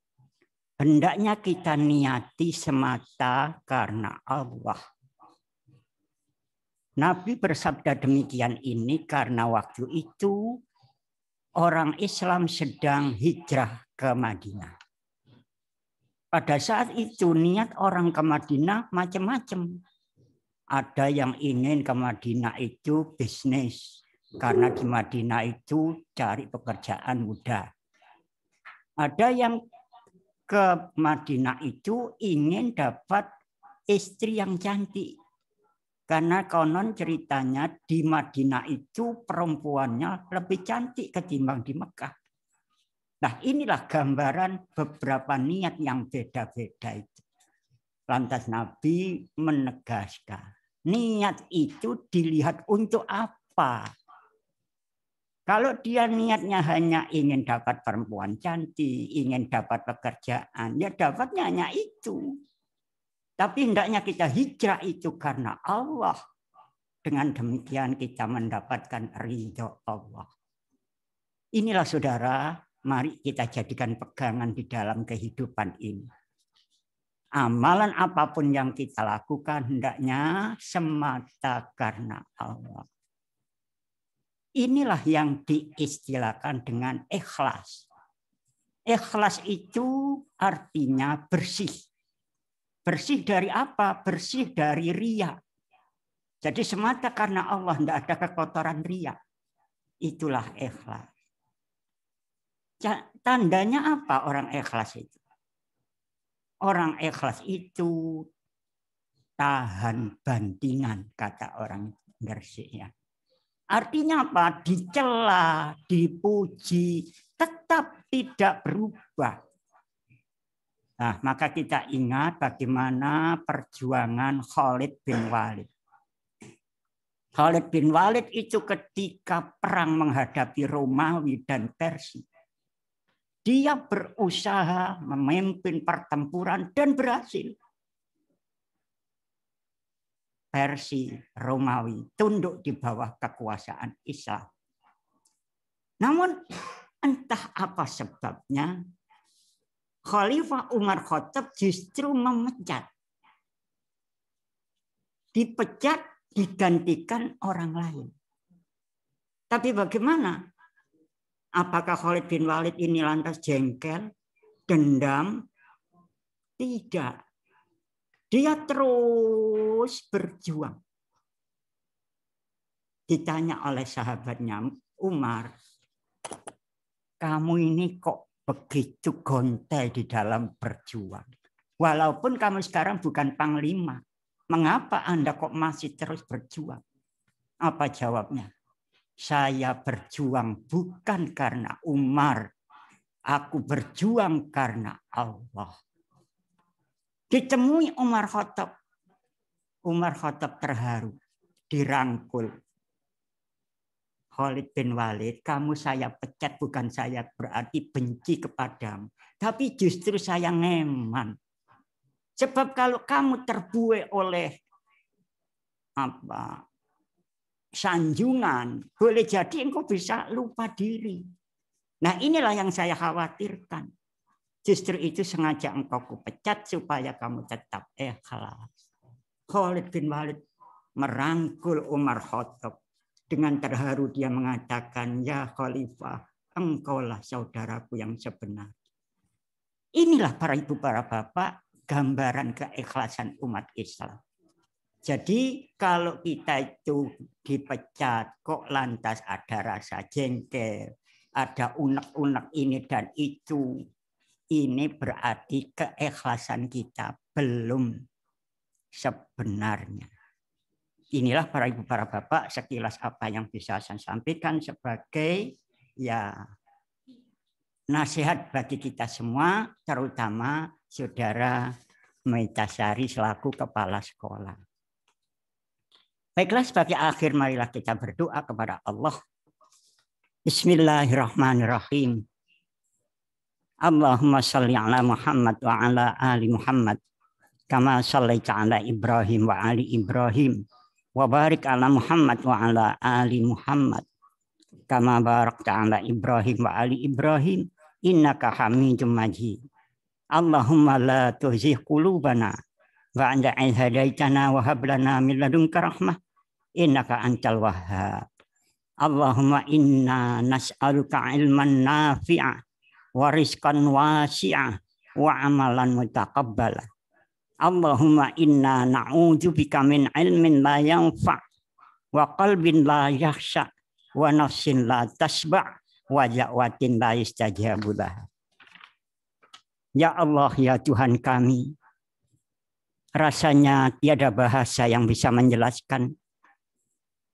[SPEAKER 10] hendaknya kita niati semata karena Allah. Nabi bersabda demikian ini karena waktu itu orang Islam sedang hijrah ke Madinah. Pada saat itu niat orang ke Madinah macam-macam. Ada yang ingin ke Madinah itu bisnis, karena di Madinah itu cari pekerjaan mudah. Ada yang ke Madinah itu ingin dapat istri yang cantik. Karena konon ceritanya di Madinah itu perempuannya lebih cantik ketimbang di Mekah. Nah, inilah gambaran beberapa niat yang beda-beda itu. Lantas Nabi menegaskan, niat itu dilihat untuk apa? Kalau dia niatnya hanya ingin dapat perempuan cantik, ingin dapat pekerjaan, ya dapatnya hanya itu. Tapi hendaknya kita hijrah itu karena Allah. Dengan demikian kita mendapatkan ridho Allah. Inilah saudara, mari kita jadikan pegangan di dalam kehidupan ini. Amalan apapun yang kita lakukan hendaknya semata karena Allah. Inilah yang diistilahkan dengan ikhlas. Ikhlas itu artinya bersih. Bersih dari apa? Bersih dari riya. Jadi semata karena Allah, tidak ada kekotoran riya. Itulah ikhlas. Tandanya apa orang ikhlas itu? Orang ikhlas itu tahan bandingan, kata orang Gresik ya. Artinya apa? Dicela, dipuji, tetap tidak berubah. Nah, maka kita ingat bagaimana perjuangan Khalid bin Walid. Khalid bin Walid itu ketika perang menghadapi Romawi dan Persia. Dia berusaha memimpin pertempuran dan berhasil. Persia, Romawi tunduk di bawah kekuasaan Islam. Namun entah apa sebabnya Khalifah Umar Khattab justru memecat. Dipecat, digantikan orang lain. Tapi bagaimana? Apakah Khalid bin Walid ini lantas jengkel, dendam? Tidak. Dia terus berjuang. Ditanya oleh sahabatnya, Umar, kamu ini kok begitu gontai di dalam berjuang? Walaupun kamu sekarang bukan panglima, mengapa Anda kok masih terus berjuang? Apa jawabnya? Saya berjuang bukan karena Umar. Aku berjuang karena Allah. Ditemui Umar Khattab. Umar Khattab terharu. Dirangkul. Khalid bin Walid, kamu saya pecat bukan saya berarti benci kepadamu. Tapi justru saya ngeman. Sebab kalau kamu terbuai oleh sanjungan, boleh jadi engkau bisa lupa diri. Nah inilah yang saya khawatirkan. Justru itu sengaja engkau kupecat supaya kamu tetap ikhlas. Khalid bin Walid merangkul Umar Khattab. Dengan terharu dia mengatakan, ya Khalifah, engkaulah saudaraku yang sebenar. Inilah para ibu, para bapak, gambaran keikhlasan umat Islam. Jadi kalau kita itu dipecat, kok lantas ada rasa jengkel, ada unek-unek ini dan itu. Ini berarti keikhlasan kita belum sebenarnya. Inilah para ibu, para bapak, sekilas apa yang bisa saya sampaikan sebagai nasihat bagi kita semua, terutama saudara Meitasari selaku kepala sekolah. Baiklah, sebagai akhir marilah kita berdoa kepada Allah. Bismillahirrahmanirrahim. Allahumma shalli ala Muhammad wa ala ali Muhammad kama shallaita ala Ibrahim wa ali Ibrahim wa barik ala Muhammad wa ala ali Muhammad kama barakta ala Ibrahim wa ali Ibrahim innaka Hamidum Majid. Allahumma la tuzigh qulubana ba'da idh hadaitana wa hab lana min ladunka rahmah innaka antal wahhab. Allahumma inna nas'aluka ilman nafi'a wa rizqan wasi'a wa amalan mutaqabbala. Allahumma inna na'udzubika min ilmin la yanfa' wa qalbin la yakhsha wa nafsin la tasba' wa da'watin la yastajabu laha. Ya Allah, ya Tuhan kami, rasanya tiada bahasa yang bisa menjelaskan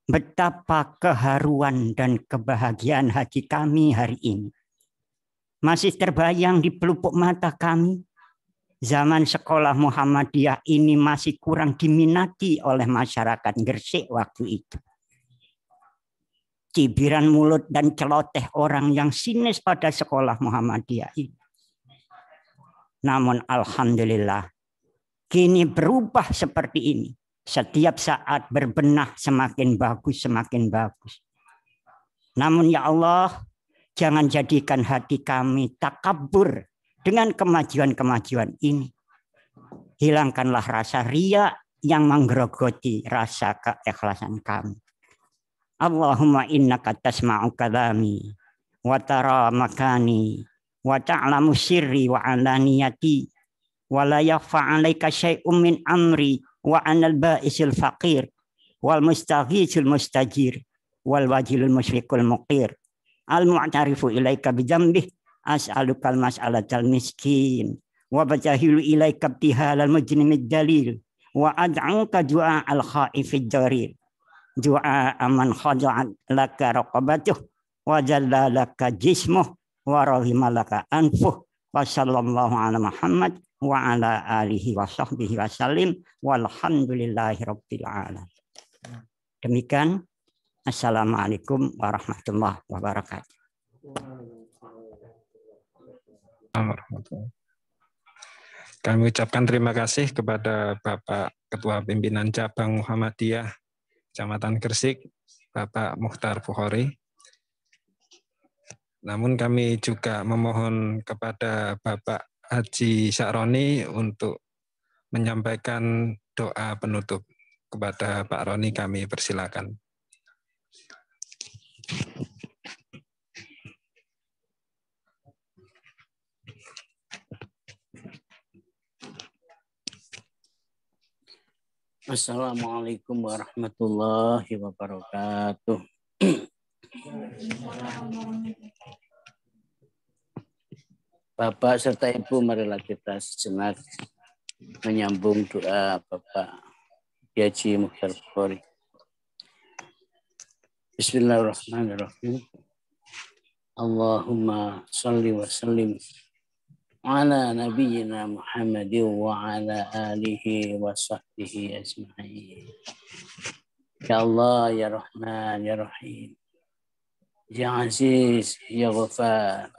[SPEAKER 10] betapa keharuan dan kebahagiaan hati kami hari ini. Masih terbayang di pelupuk mata kami, zaman sekolah Muhammadiyah ini masih kurang diminati oleh masyarakat Gresik waktu itu. cibiran mulut dan celoteh orang yang sinis pada sekolah Muhammadiyah ini. Namun alhamdulillah, kini berubah seperti ini. Setiap saat berbenah semakin bagus, semakin bagus. Namun ya Allah, jangan jadikan hati kami takabur dengan kemajuan-kemajuan ini. Hilangkanlah rasa ria yang menggerogoti rasa keikhlasan kami. Allahumma innaka tasma'u kalami wa tara makani wa ta'lamu sirri wa alaniyati wa la yakhfa 'alaika syai'un min amri wa anal ba'isul faqir wal mustaghisul mustajir wal wajilul musyriqul muqir al mu'tarifu ilaika bidambih as'alukal mas'alatal miskin wa bajahilu ilaika btihalal mujrimid dalil wa ad'uka du'a al khaifid darir du'a aman khada'at laka raqabatuh wa jalla laka jismuh wa rahimalaka anfuh wa sallallahu ala Muhammad wa ala alihi wa sahbihi wa salim walhamdulillahi rabbil alamin. Demikian, assalamualaikum warahmatullahi wabarakatuh.
[SPEAKER 1] Kami ucapkan terima kasih kepada Bapak Ketua Pimpinan Cabang Muhammadiyah Kecamatan Gresik, Bapak Mukhtar Bukhari. Namun kami juga memohon kepada Bapak Haji Sya'roni untuk menyampaikan doa penutup. Kepada Pak Roni kami persilakan.
[SPEAKER 2] Assalamualaikum warahmatullahi wabarakatuh. Bapak serta Ibu, marilah kita sejenak menyambung doa Bapak Haji Mukhtar Bukhari. Bismillahirrahmanirrahim. Allahumma salli wa sallim ala nabiyyina Muhammadin wa ala alihi wa sahbihi ajma'in. Ya Allah, ya Rahman, ya Rahim, ya Aziz, ya Ghafar.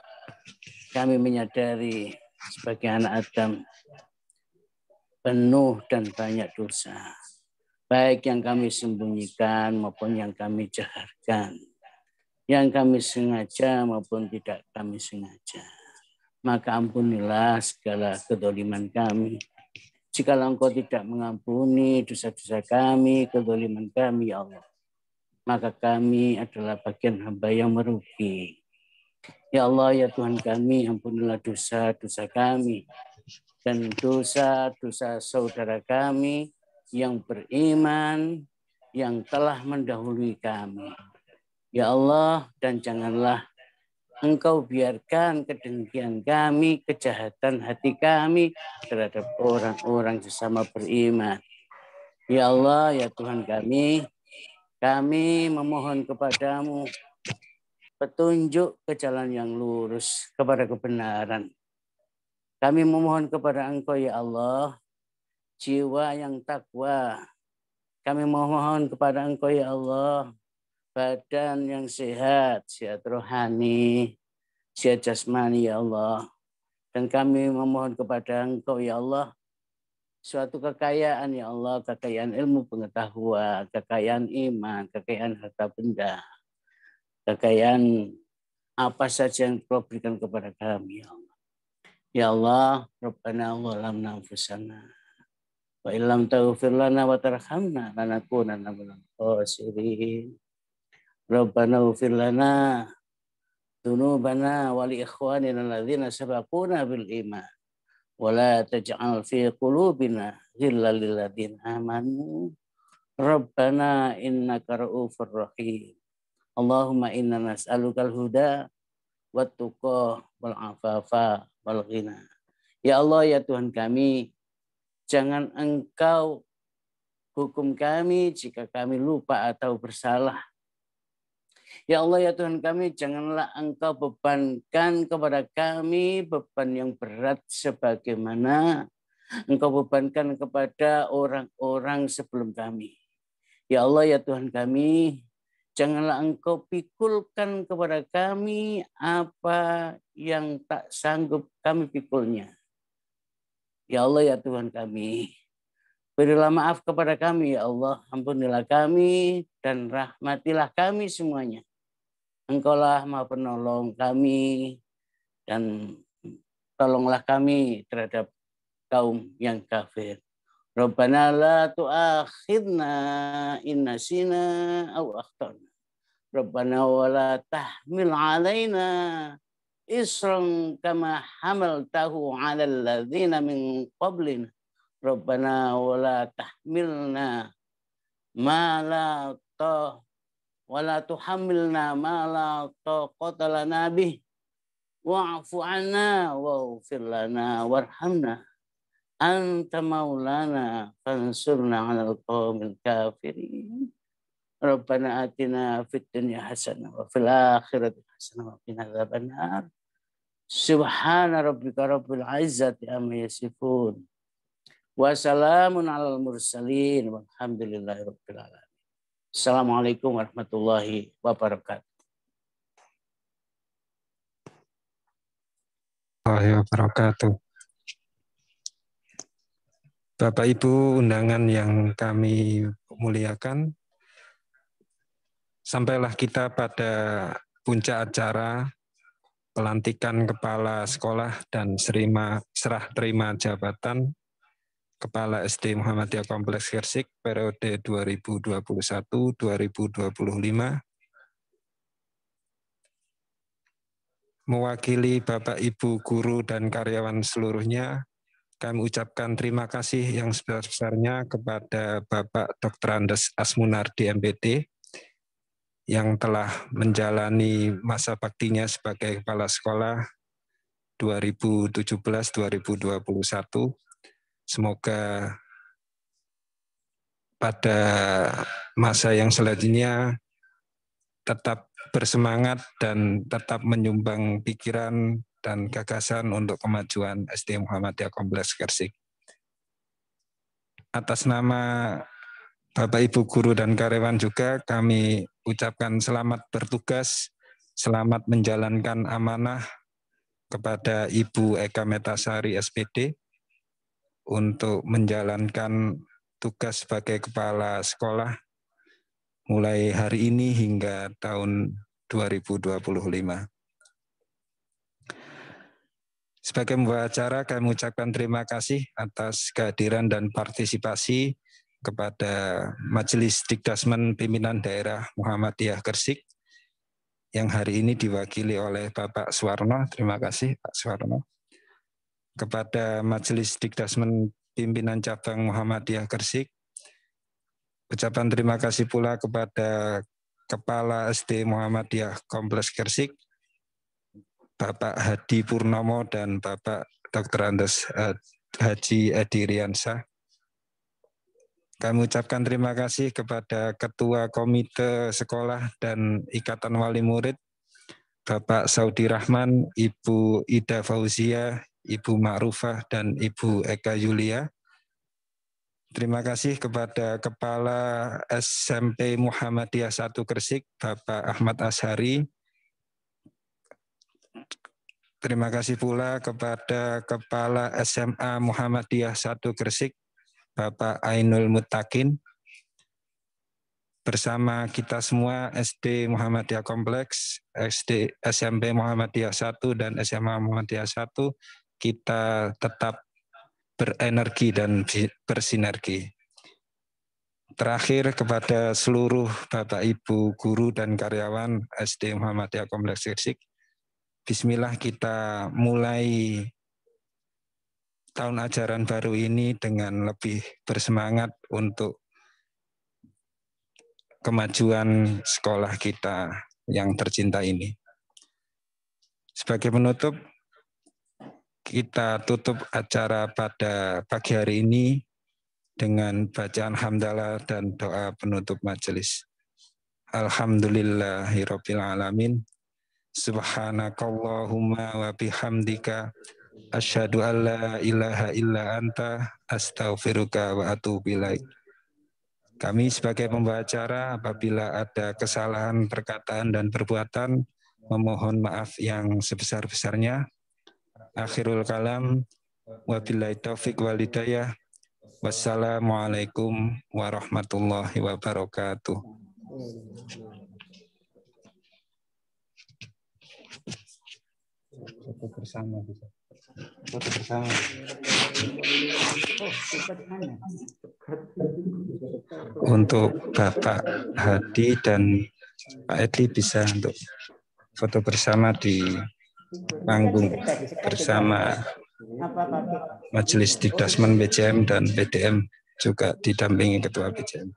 [SPEAKER 2] Kami menyadari sebagai anak Adam penuh dan banyak dosa, baik yang kami sembunyikan maupun yang kami jaharkan, yang kami sengaja maupun tidak kami sengaja. Maka ampunilah segala kedoliman kami. Jikalau Engkau tidak mengampuni dosa-dosa kami, kedoliman kami, ya Allah, maka kami adalah bagian hamba yang merugi. Ya Allah, ya Tuhan kami, ampunilah dosa-dosa kami dan dosa-dosa saudara kami yang beriman, yang telah mendahului kami. Ya Allah, dan janganlah Engkau biarkan kedengkian kami, kejahatan hati kami terhadap orang-orang sesama beriman. Ya Allah, ya Tuhan kami memohon kepadamu petunjuk ke jalan yang lurus, kepada kebenaran. Kami memohon kepada Engkau, ya Allah, jiwa yang takwa. Kami memohon kepada Engkau, ya Allah, badan yang sehat, sehat rohani, sehat jasmani, ya Allah. Dan kami memohon kepada Engkau, ya Allah, suatu kekayaan, ya Allah, kekayaan ilmu pengetahuan, kekayaan iman, kekayaan harta benda, kekayaan apa saja yang Kau berikan kepada kami, ya Allah. Ya Allah, Rabbana zalamna anfusana wa illam taghfir lana wa tarhamna lanakunanna minal khasirin. Rabbana ighfir lana dzunubana wa li ikhwanina alladzina sabaquna bil iman wa la taj'al fi qulubina ghillan lil ladzina amanu Rabbana innaka ra'ufur rahim. Allahumma inna nas'alukal huda wat tuqa wal afafa wal ghina. Ya Allah, ya Tuhan kami, jangan Engkau hukum kami jika kami lupa atau bersalah. Ya Allah, ya Tuhan kami, janganlah Engkau bebankan kepada kami beban yang berat sebagaimana Engkau bebankan kepada orang-orang sebelum kami. Ya Allah, ya Tuhan kami, Janganlah Engkau pikulkan kepada kami apa yang tak sanggup kami pikulnya. Ya Allah, ya Tuhan kami, berilah maaf kepada kami, ya Allah. Ampunilah kami dan rahmatilah kami semuanya. Engkaulah Maha Penolong kami, dan tolonglah kami terhadap kaum yang kafir. Rabbana la tu'akhidna in nasina aw akhtana. Rabbana wa la tahmil alaina isran kama hamaltahu 'alal ladzina min qablina. Rabbana wa la tahmilna ma la wa la tuhammilna ma la taqata lana bih wa'fu 'anna waghfir lana warhamna. Anta maulana fansurna 'alal qaumil kafirin. Rabbana atina fid dunya hasanah wa fil akhirati hasanah wa qina adzabannar. Subhana rabbika rabbil izzati amma yasifun. Wa salamun 'alal mursalin walhamdulillahi rabbil alamin. Assalamualaikum warahmatullahi wabarakatuh.
[SPEAKER 1] Wabarakatuh. Bapak Ibu undangan yang kami muliakan, sampailah kita pada puncak acara pelantikan kepala sekolah dan serah terima jabatan Kepala SD Muhammadiyah Kompleks Gresik periode 2021-2025. Mewakili Bapak Ibu guru dan karyawan seluruhnya, kami ucapkan terima kasih yang sebesar-besarnya kepada Bapak Dr. Andes Asmunardi MPD yang telah menjalani masa baktinya sebagai kepala sekolah 2017-2021. Semoga pada masa yang selanjutnya tetap bersemangat dan tetap menyumbang pikiran dan gagasan untuk kemajuan SD Muhammadiyah Kompleks Gresik. Atas nama Bapak Ibu guru dan karyawan juga kami ucapkan selamat bertugas, selamat menjalankan amanah kepada Ibu Eka Metasari SPD untuk menjalankan tugas sebagai kepala sekolah mulai hari ini hingga tahun 2025. Sebagai pembawa acara, kami mengucapkan terima kasih atas kehadiran dan partisipasi kepada Majelis Dikdasmen Pimpinan Daerah Muhammadiyah Gresik yang hari ini diwakili oleh Bapak Suwarno. Terima kasih Pak Suwarno. Kepada Majelis Dikdasmen Pimpinan Cabang Muhammadiyah Gresik, ucapan terima kasih pula kepada Kepala SD Muhammadiyah Kompleks Gresik, Bapak Hadi Purnomo dan Bapak Dr. Andes Haji Edi Riansyah. Kami ucapkan terima kasih kepada Ketua Komite Sekolah dan Ikatan Wali Murid, Bapak Saudi Rahman, Ibu Ida Fauzia, Ibu Ma'rufah, dan Ibu Eka Yulia. Terima kasih kepada Kepala SMP Muhammadiyah 1 Gresik, Bapak Ahmad Ashari. Terima kasih pula kepada Kepala SMA Muhammadiyah 1 Gresik, Bapak Ainul Muttaqin. Bersama kita semua SD Muhammadiyah Kompleks, SMP Muhammadiyah 1 dan SMA Muhammadiyah 1, kita tetap berenergi dan bersinergi. Terakhir kepada seluruh Bapak Ibu guru dan karyawan SD Muhammadiyah Kompleks Gresik, bismillah kita mulai tahun ajaran baru ini dengan lebih bersemangat untuk kemajuan sekolah kita yang tercinta ini. Sebagai penutup, kita tutup acara pada pagi hari ini dengan bacaan hamdalah dan doa penutup majelis. Alhamdulillahirabbil alamin. Subhanakallahumma wa bihamdika asyhadu an la ilaha illa anta astaghfiruka wa atubu ilaik. Kami sebagai pembawa acara apabila ada kesalahan perkataan dan perbuatan, memohon maaf yang sebesar-besarnya. Akhirul kalam, wabillahi taufiq wal hidayah. Wassalamualaikum warahmatullahi wabarakatuh. Foto bersama bisa. Foto bersama. Untuk Bapak Hadi dan Pak Edi bisa untuk foto bersama di panggung bersama Majelis Dikdasmen BCM dan PDM, juga didampingi Ketua BCM.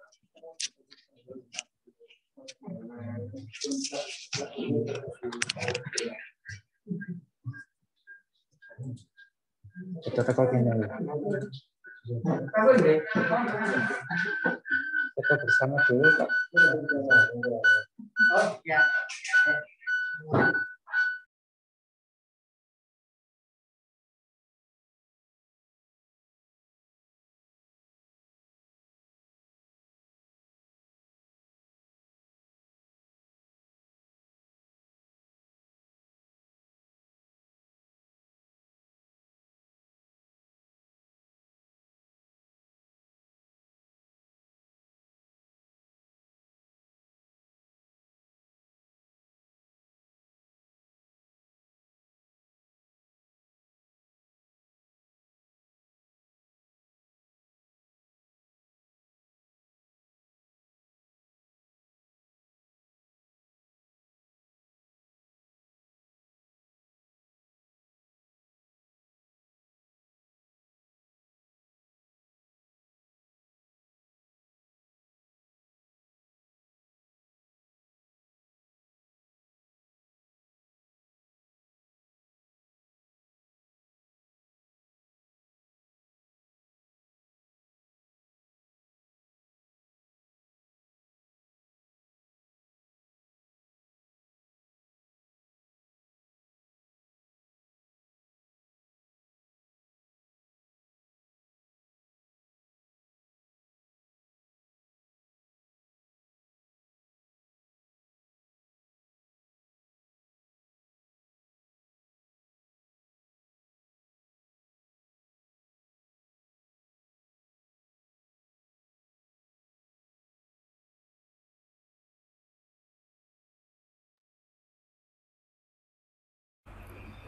[SPEAKER 1] Foto bersama dulu, Pak. Oh, ya.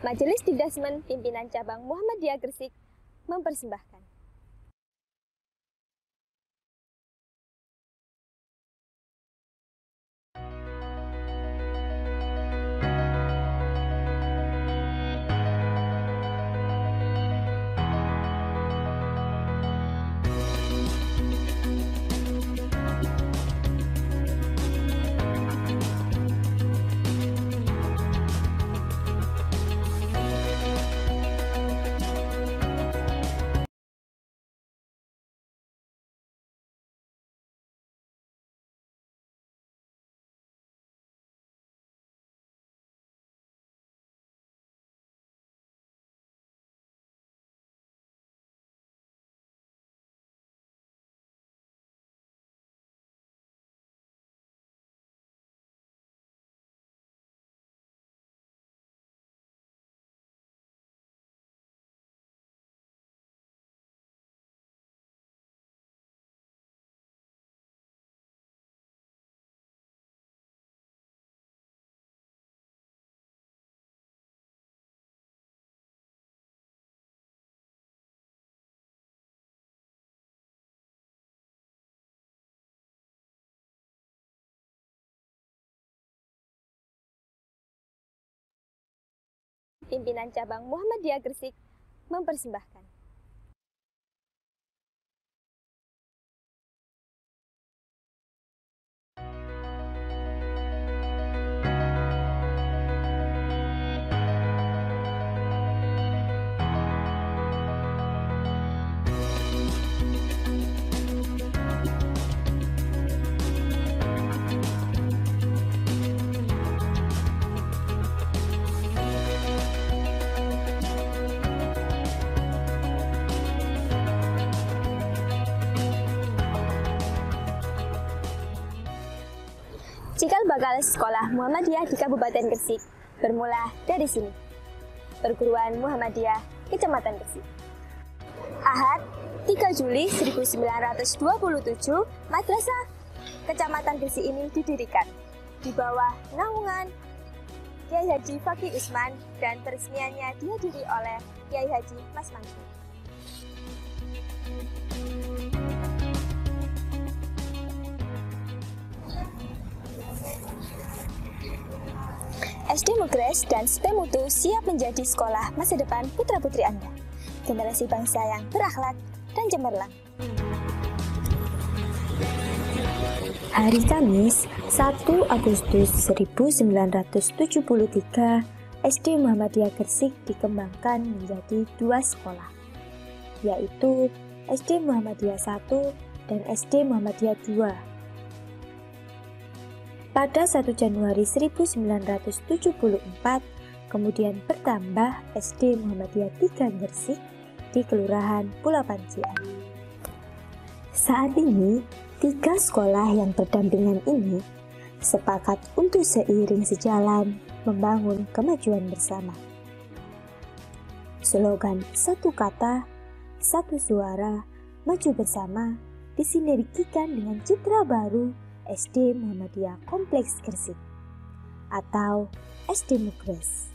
[SPEAKER 11] Majelis Dikdasmen Pimpinan Cabang Muhammadiyah Gresik mempersembahkan. Pimpinan Cabang Muhammadiyah Gresik mempersembahkan. Cikal bakal sekolah Muhammadiyah di Kabupaten Gresik bermula dari sini. Perguruan Muhammadiyah Kecamatan Gresik. Ahad 3 Juli 1927, Madrasah Kecamatan Gresik ini didirikan di bawah naungan Kiai Haji Fakih Usman dan peresmiannya dihadiri oleh Kiai Haji Mas Mansur. SD Mugres dan SP Mutu siap menjadi sekolah masa depan putra-putri Anda. Generasi bangsa yang berakhlak dan cemerlang. Hari Kamis, 1 Agustus 1973, SD Muhammadiyah Gresik dikembangkan menjadi 2 sekolah, yaitu SD Muhammadiyah 1 dan SD Muhammadiyah 2. Pada 1 Januari 1974, kemudian bertambah SD Muhammadiyah 3 Gresik di Kelurahan Pulau Pancian. Saat ini, 3 sekolah yang berdampingan ini sepakat untuk seiring sejalan membangun kemajuan bersama. Slogan satu kata, satu suara, maju bersama disinergikan dengan citra baru SD Muhammadiyah Kompleks Gresik atau SD Mugres.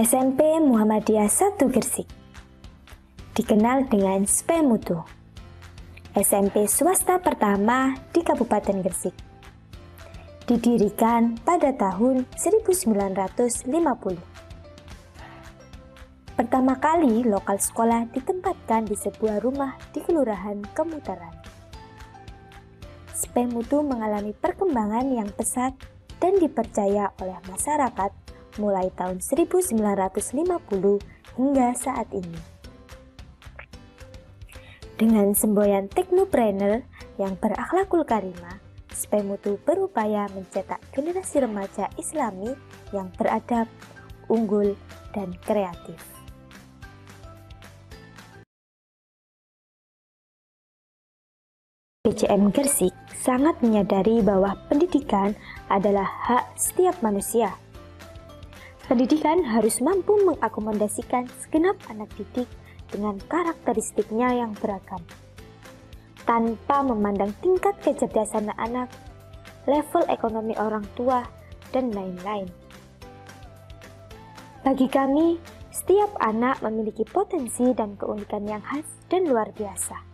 [SPEAKER 11] SMP Muhammadiyah 1 Gresik dikenal dengan SP Mutu, SMP swasta pertama di Kabupaten Gresik. Didirikan pada tahun 1950. Pertama kali lokal sekolah ditempatkan di sebuah rumah di Kelurahan Kemutaran. SP Mutu mengalami perkembangan yang pesat dan dipercaya oleh masyarakat mulai tahun 1950 hingga saat ini. Dengan semboyan teknopreneur yang berakhlakul karimah, SP Mutu berupaya mencetak generasi remaja Islami yang beradab, unggul, dan kreatif. PCM Gresik sangat menyadari bahwa pendidikan adalah hak setiap manusia. Pendidikan harus mampu mengakomodasikan segenap anak didik dengan karakteristiknya yang beragam, tanpa memandang tingkat kecerdasan anak, level ekonomi orang tua, dan lain-lain. Bagi kami, setiap anak memiliki potensi dan keunikan yang khas dan luar biasa.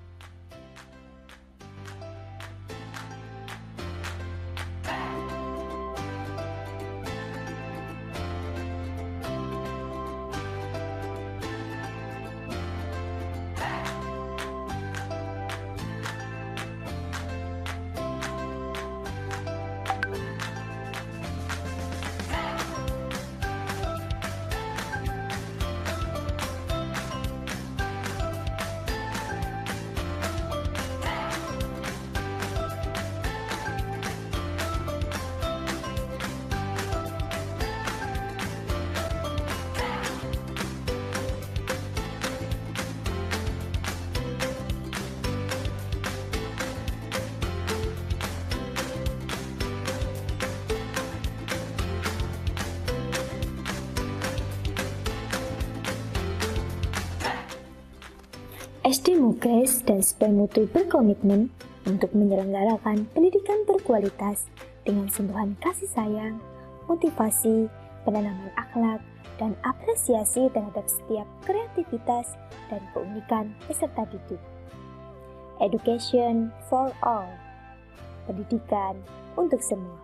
[SPEAKER 11] SD Mukres dan SPE Mutu berkomitmen untuk menyelenggarakan pendidikan berkualitas dengan sentuhan kasih sayang, motivasi, penanaman akhlak, dan apresiasi terhadap setiap kreativitas dan keunikan peserta didik. Education for all. Pendidikan untuk semua.